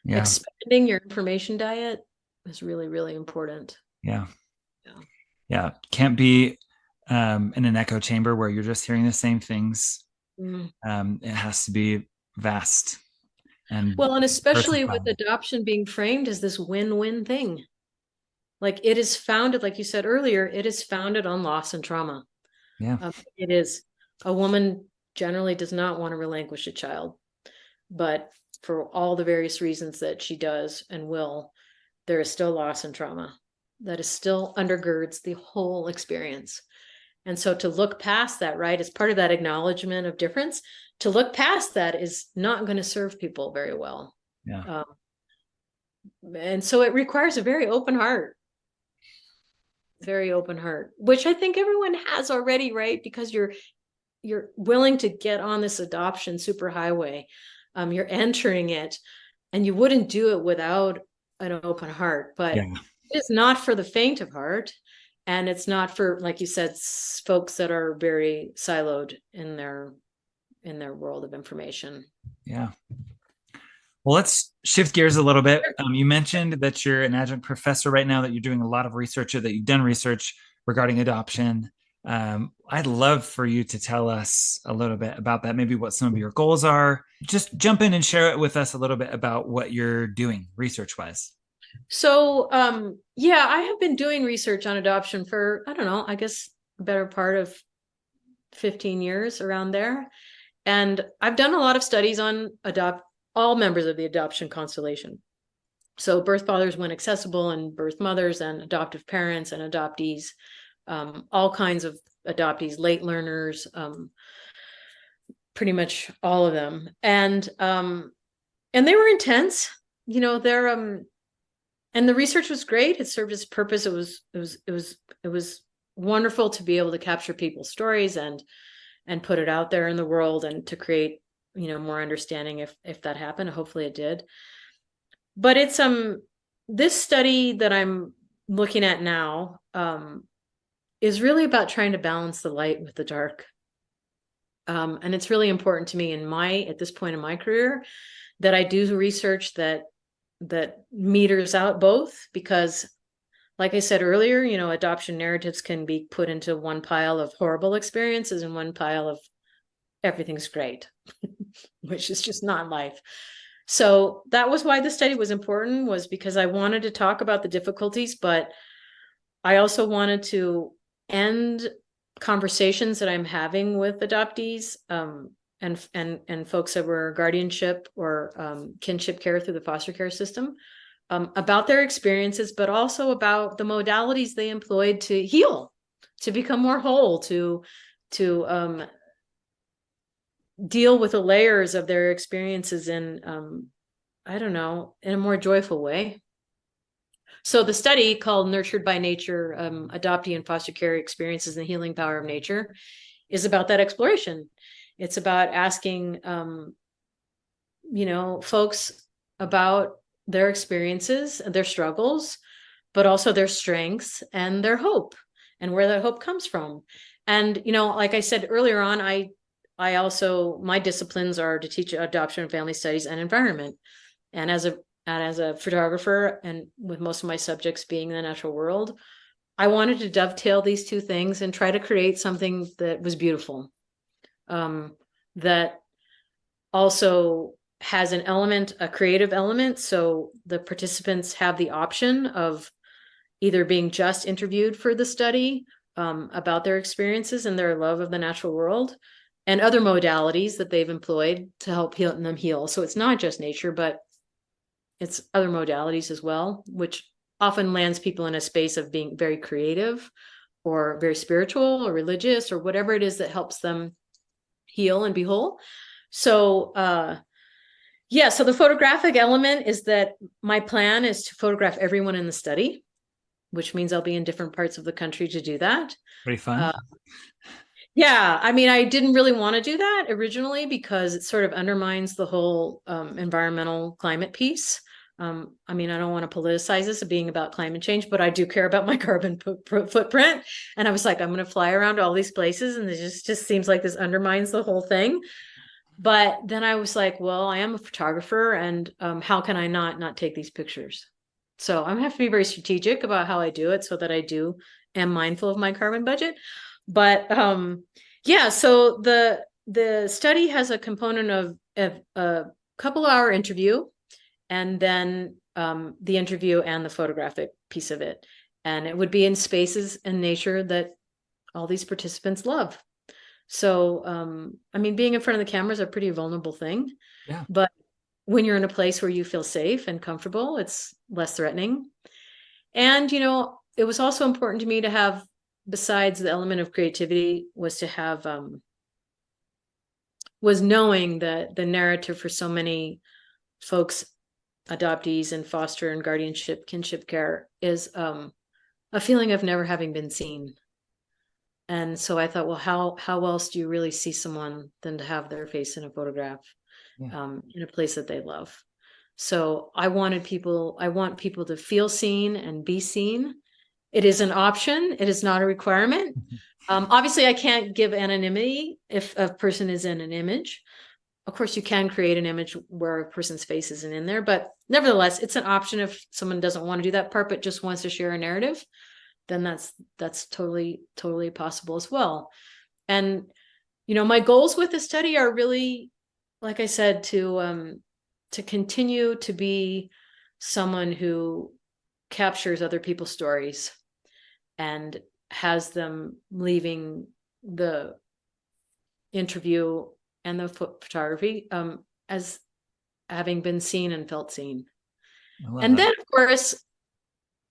Speaker 3: Yeah. Expanding your information diet is really, really important.
Speaker 2: Yeah. Can't be in an echo chamber where you're just hearing the same things. It has to be vast. And
Speaker 3: especially with adoption being framed as this win-win thing. Like, it is founded, like you said earlier, it is founded on loss and trauma.
Speaker 2: Yeah.
Speaker 3: It is. A woman generally does not want to relinquish a child, but for all the various reasons that she does and will, there is still loss and trauma. that is still undergirds the whole experience. And so to look past that, right, as part of that acknowledgement of difference, to look past that is not going to serve people very well.
Speaker 2: Yeah.
Speaker 3: And so it requires a very open heart, which I think everyone has already, right? Because you're willing to get on this adoption superhighway. You're entering it, and you wouldn't do it without an open heart. But it's not for the faint of heart, and it's not for, like you said, folks that are very siloed in their world of information.
Speaker 2: Yeah. Well, let's shift gears a little bit. You mentioned that you're an adjunct professor right now, that you're doing a lot of research, or that you've done research regarding adoption. I'd love for you to tell us a little bit about that, maybe what some of your goals are. Just jump in and share it with us a little bit about what you're doing research-wise.
Speaker 3: So, yeah, I have been doing research on adoption for, I don't know, I guess a better part of 15 years, around there. And I've done a lot of studies on all members of the adoption constellation. So birth fathers when accessible, and birth mothers, and adoptive parents, and adoptees, all kinds of adoptees, late learners, pretty much all of them. And they were intense, you know, and the research was great. It served its purpose. It was wonderful to be able to capture people's stories and put it out there in the world, and to create, you know, more understanding if that happened. Hopefully it did. But it's this study that I'm looking at now is really about trying to balance the light with the dark. And it's really important to me at this point in my career, that I do research that meters out both, because, like I said earlier, you know, adoption narratives can be put into one pile of horrible experiences and one pile of everything's great, which is just not life. So that was why the study was important, was because I wanted to talk about the difficulties, but I also wanted to end conversations that I'm having with adoptees, and folks that were guardianship or kinship care through the foster care system, about their experiences, but also about the modalities they employed to heal, to become more whole, to deal with the layers of their experiences in, I don't know, in a more joyful way. So the study, called Nurtured by Nature, Adoptee and Foster Care Experiences and the Healing Power of Nature, is about that exploration. It's about asking, you know, folks about their experiences, their struggles, but also their strengths and their hope, and where that hope comes from. And, you know, like I said earlier on, I also, my disciplines are to teach adoption and family studies and environment. And as a photographer, and with most of my subjects being the natural world, I wanted to dovetail these two things and try to create something that was beautiful, that also has an element, a creative element. So the participants have the option of either being just interviewed for the study, about their experiences and their love of the natural world, and other modalities that they've employed to help them heal. So it's not just nature, but it's other modalities as well, which often lands people in a space of being very creative or very spiritual or religious or whatever it is that helps them heal and be whole. So, yeah, so the photographic element is that my plan is to photograph everyone in the study, which means I'll be in different parts of the country to do that.
Speaker 2: Pretty fun.
Speaker 3: Yeah, I mean, I didn't really want to do that originally because it sort of undermines the whole environmental climate piece. I mean, I don't want to politicize this of being about climate change, but I do care about my carbon footprint. And I was like, I'm going to fly around all these places, and it just seems like this undermines the whole thing. But then I was like, well, I am a photographer, and how can I not take these pictures? So I have to be very strategic about how I do it, so that I am mindful of my carbon budget. But yeah, so the study has a component of a couple hour interview, and then the interview and the photographic piece of it. And it would be in spaces in nature that all these participants love. So, I mean, being in front of the camera is a pretty vulnerable thing.
Speaker 2: Yeah.
Speaker 3: But when you're in a place where you feel safe and comfortable, it's less threatening. And, you know, it was also important to me to have, besides the element of creativity, was to have, was knowing that the narrative for so many folks, adoptees and foster and guardianship, kinship care, is a feeling of never having been seen. And so I thought, well, how else do you really see someone than to have their face in a photograph, in a place that they love? So I want people to feel seen and be seen. It is an option. It is not a requirement. Obviously, I can't give anonymity if a person is in an image. Of course, you can create an image where a person's face isn't in there, but nevertheless, it's an option if someone doesn't want to do that part, but just wants to share a narrative, then that's totally possible as well. And, my goals with the study are really, like I said, to continue to be someone who captures other people's stories and has them leaving the interview and the photography as having been seen and felt seen. And then, of course,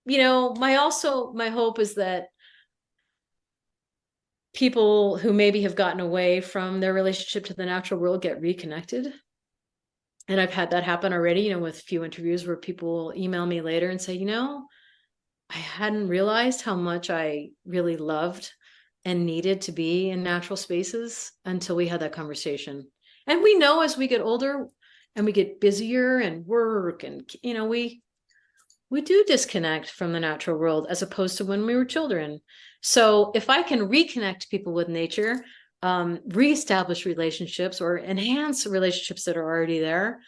Speaker 3: my hope is that people who maybe have gotten away from their relationship to the natural world get reconnected. And I've had that happen already, with a few interviews where people will email me later and say, I hadn't realized how much I really loved and needed to be in natural spaces until we had that conversation. And we know as we get older and we get busier and work and, we do disconnect from the natural world as opposed to when we were children. So if I can reconnect people with nature, reestablish relationships or enhance relationships that are already there,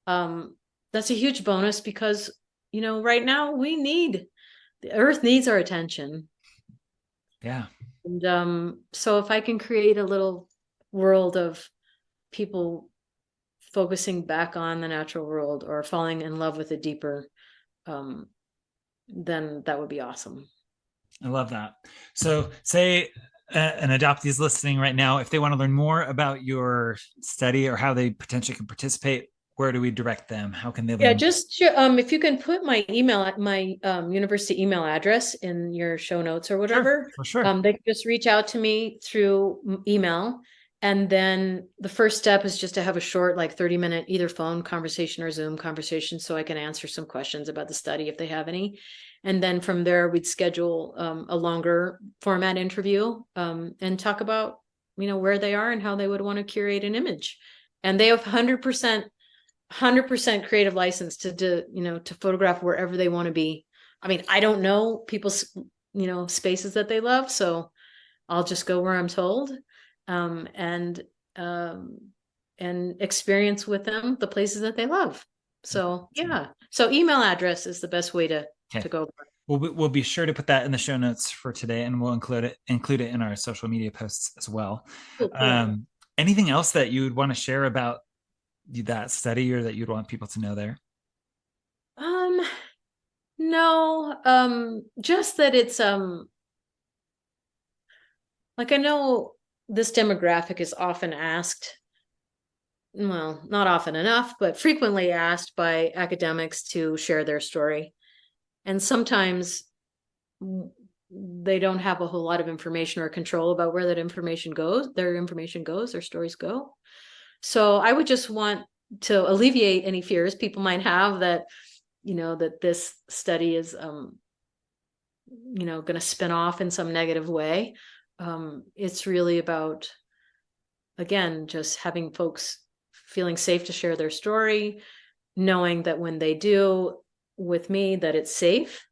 Speaker 3: that's a huge bonus because, right now the earth needs our attention.
Speaker 2: Yeah.
Speaker 3: And so if I can create a little world of people focusing back on the natural world or falling in love with it deeper, then that would be awesome.
Speaker 2: I love that. So say an adoptee is listening right now. If they want to learn more about your study or how they potentially can participate, where do we direct them? How can they learn?
Speaker 3: Yeah, just if you can put my university email address in your show notes or whatever.
Speaker 2: Sure, for sure.
Speaker 3: They can just reach out to me through email. And then the first step is just to have a short, like 30-minute, either phone conversation or Zoom conversation, so I can answer some questions about the study if they have any. And then from there, we'd schedule a longer format interview and talk about, where they are and how they would want to curate an image. And they have 100% creative license to photograph wherever they want to be. I mean, I don't know people's, spaces that they love, so I'll just go where I'm told. And experience with them the places that they love. So yeah, so email address is the best way to go.
Speaker 2: We'll be sure to put that in the show notes for today, and we'll include it in our social media posts as well. Cool. Anything else that you would want to share about that study or that you'd want people to know there?
Speaker 3: No, just that it's like, I know this demographic is often asked, well, not often enough, but frequently asked by academics to share their story. And sometimes they don't have a whole lot of information or control about where that information goes, their stories go. So I would just want to alleviate any fears people might have that, that this study is, going to spin off in some negative way. It's really about, again, just having folks feeling safe to share their story, knowing that when they do with me, that it's safe.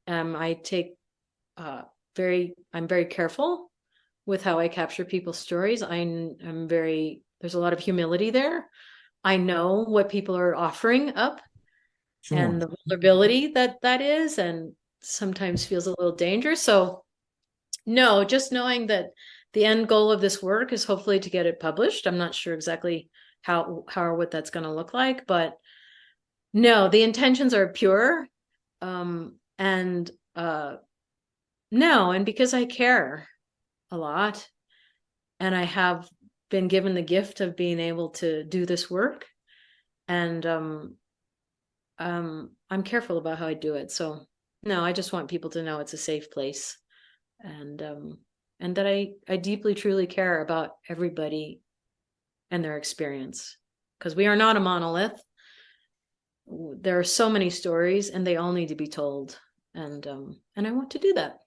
Speaker 3: I take I'm very careful with how I capture people's stories. There's a lot of humility there. I know what people are offering up. Sure. And the vulnerability that is, and sometimes feels a little dangerous. So no, just knowing that the end goal of this work is hopefully to get it published. I'm not sure exactly how or what that's going to look like, but no, the intentions are pure. And because I care a lot, and I have been given the gift of being able to do this work, and I'm careful about how I do it. So No, I just want people to know it's a safe place, and that I deeply truly care about everybody and their experience, because we are not a monolith. There are so many stories, and they all need to be told, and I want to do that.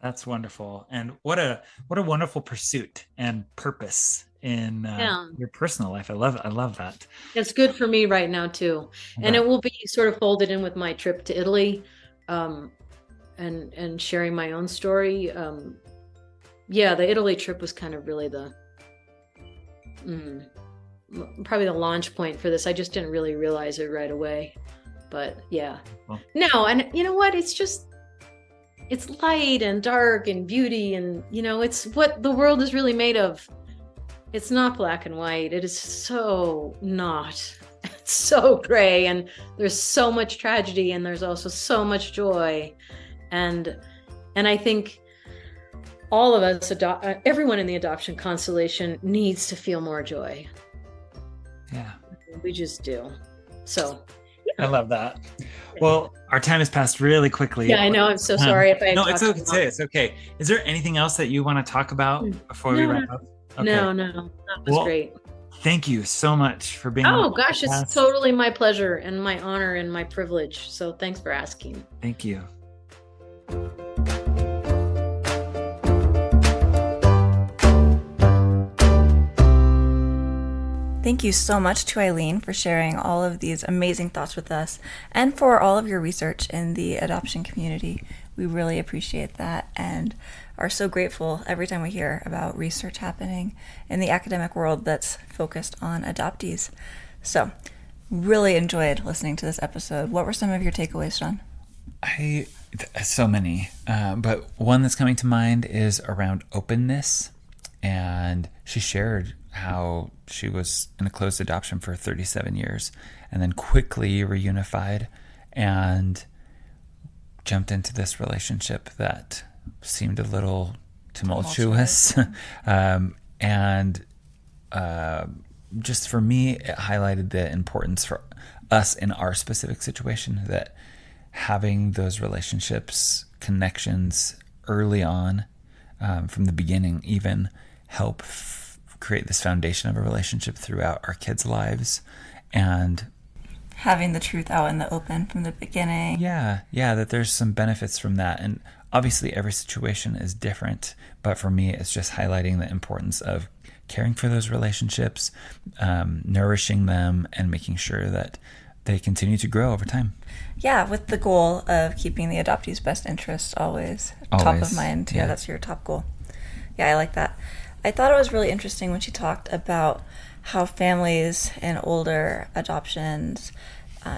Speaker 2: That's wonderful. And what a wonderful pursuit and purpose in
Speaker 3: Yeah,
Speaker 2: your personal life. I love that.
Speaker 3: it's good for me right now too, and
Speaker 2: But
Speaker 3: it will be sort of folded in with my trip to Italy, um, and sharing my own story. Yeah, the Italy trip was kind of really the mm, probably the launch point for this. I just didn't really realize it right away, but yeah.
Speaker 2: well,
Speaker 3: No, and you know what? It's light and dark and beauty, and it's what the world is really made of. It's not black and white. It is so not. It's so gray, and there's so much tragedy, and there's also so much joy, and I think all of us, everyone in the adoption constellation, needs to feel more joy.
Speaker 2: yeah.
Speaker 3: We just do. So
Speaker 2: I love that. Well, our time has passed really quickly.
Speaker 3: yeah, I know. I'm so sorry if I
Speaker 2: No,
Speaker 3: talked
Speaker 2: it's
Speaker 3: too
Speaker 2: okay.
Speaker 3: long.
Speaker 2: It's okay. Is there anything else that you want to talk about before we
Speaker 3: No,
Speaker 2: wrap up? Okay.
Speaker 3: No, that was
Speaker 2: Well,
Speaker 3: great.
Speaker 2: Thank you so much for being on
Speaker 3: Oh
Speaker 2: the
Speaker 3: gosh,
Speaker 2: podcast.
Speaker 3: it's totally my pleasure and my honor and my privilege. So thanks for asking.
Speaker 2: Thank you.
Speaker 1: Thank you so much to Eileen for sharing all of these amazing thoughts with us and for all of your research in the adoption community. We really appreciate that and are so grateful every time we hear about research happening in the academic world that's focused on adoptees. So, really enjoyed listening to this episode. What were some of your takeaways, Sean?
Speaker 2: So many, but one that's coming to mind is around openness. And she shared how she was in a closed adoption for 37 years and then quickly reunified and jumped into this relationship that seemed a little tumultuous. And just for me, it highlighted the importance for us in our specific situation that having those relationships, connections early on, from the beginning even, help create this foundation of a relationship throughout our kids' lives. And
Speaker 1: having the truth out in the open from the beginning.
Speaker 2: yeah, that there's some benefits from that. And obviously every situation is different, but for me, it's just highlighting the importance of caring for those relationships, nourishing them, and making sure that they continue to grow over time.
Speaker 1: Yeah, with the goal of keeping the adoptee's best interests always top of mind. Yeah, that's your top goal. Yeah, I like that. I thought it was really interesting when she talked about how families in older adoptions,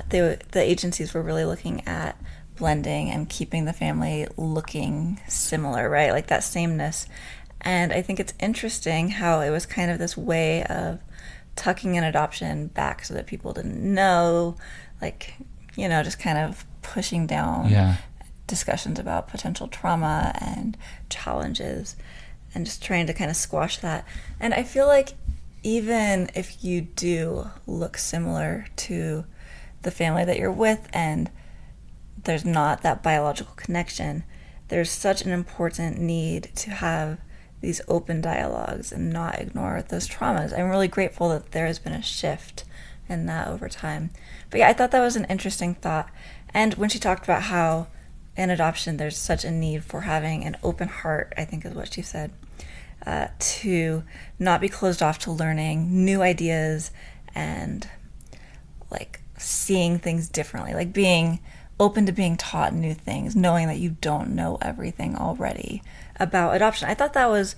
Speaker 1: the agencies were really looking at blending and keeping the family looking similar, right? Like that sameness. And I think it's interesting how it was kind of this way of tucking an adoption back so that people didn't know, like, just kind of pushing down discussions about potential trauma and challenges and just trying to kind of squash that. And I feel like even if you do look similar to the family that you're with and there's not that biological connection, there's such an important need to have these open dialogues and not ignore those traumas. I'm really grateful that there has been a shift in that over time. But yeah, I thought that was an interesting thought. And when she talked about how in adoption there's such a need for having an open heart, I think is what she said, to not be closed off to learning new ideas and like seeing things differently, like being open to being taught new things, knowing that you don't know everything already about adoption. I thought that was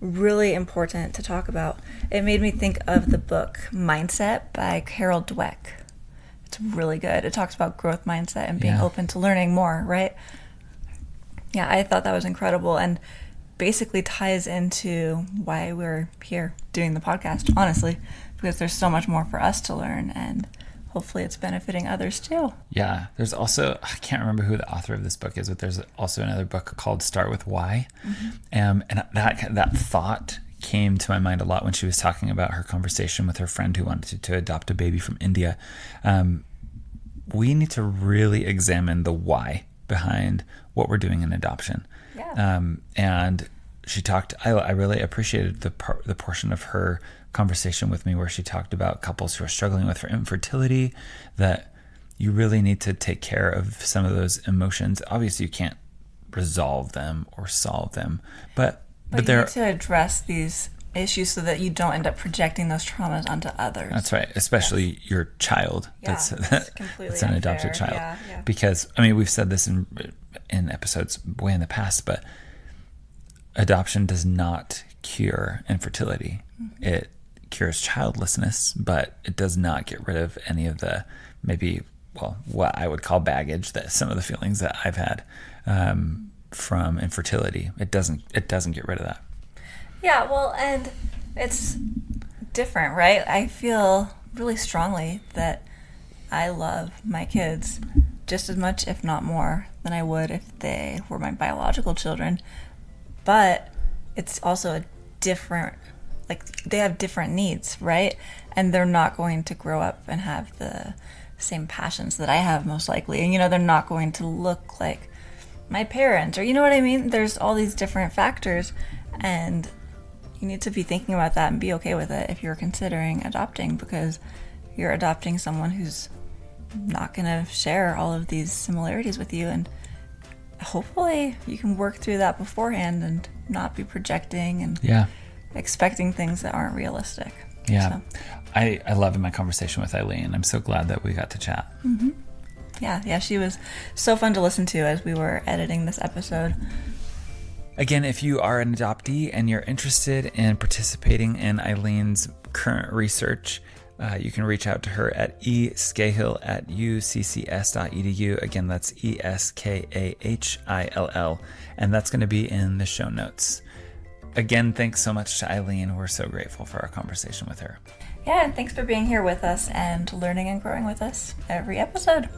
Speaker 1: really important to talk about. It made me think of the book Mindset by Carol Dweck. It's really good. It talks about growth mindset and being open to learning more, right? Yeah, I thought that was incredible and basically ties into why we're here doing the podcast, honestly, because there's so much more for us to learn and hopefully it's benefiting others too.
Speaker 2: Yeah, there's also, I can't remember who the author of this book is, but there's also another book called Start With Why. And that thought came to my mind a lot when she was talking about her conversation with her friend who wanted to adopt a baby from India. We need to really examine the why behind what we're doing in adoption.
Speaker 1: Yeah.
Speaker 2: And she talked, I really appreciated the portion of her conversation with me where she talked about couples who are struggling with infertility, that you really need to take care of some of those emotions. Obviously, you can't resolve them or solve them, but
Speaker 1: you need to address these issues so that you don't end up projecting those traumas onto others.
Speaker 2: That's right, especially your child.
Speaker 1: Yeah, that's completely
Speaker 2: that's an
Speaker 1: unfair.
Speaker 2: adopted child.
Speaker 1: Yeah.
Speaker 2: Because, I mean, we've said this in episodes way in the past, but adoption does not cure infertility. Mm-hmm. It cures childlessness, but it does not get rid of any of the what I would call baggage, that some of the feelings that I've had from infertility. It doesn't get rid of that.
Speaker 1: Yeah, well, and it's different, right? I feel really strongly that I love my kids just as much, if not more, than I would if they were my biological children. But it's also a different, they have different needs, right? And they're not going to grow up and have the same passions that I have, most likely. And, they're not going to look like my parents, or you know what I mean? There's all these different factors, and you need to be thinking about that and be okay with it if you're considering adopting, because you're adopting someone who's not going to share all of these similarities with you. And hopefully you can work through that beforehand and not be projecting and expecting things that aren't realistic.
Speaker 2: Yeah. So. I loved my conversation with Eileen. I'm so glad that we got to chat.
Speaker 1: Mm-hmm. Yeah, she was so fun to listen to as we were editing this episode.
Speaker 2: Again, if you are an adoptee and you're interested in participating in Eileen's current research, you can reach out to her at eskahill@uccs.edu. Again, that's ESKAHILL, and that's going to be in the show notes. Again, thanks so much to Eileen. We're so grateful for our conversation with her.
Speaker 1: Yeah, and thanks for being here with us and learning and growing with us every episode.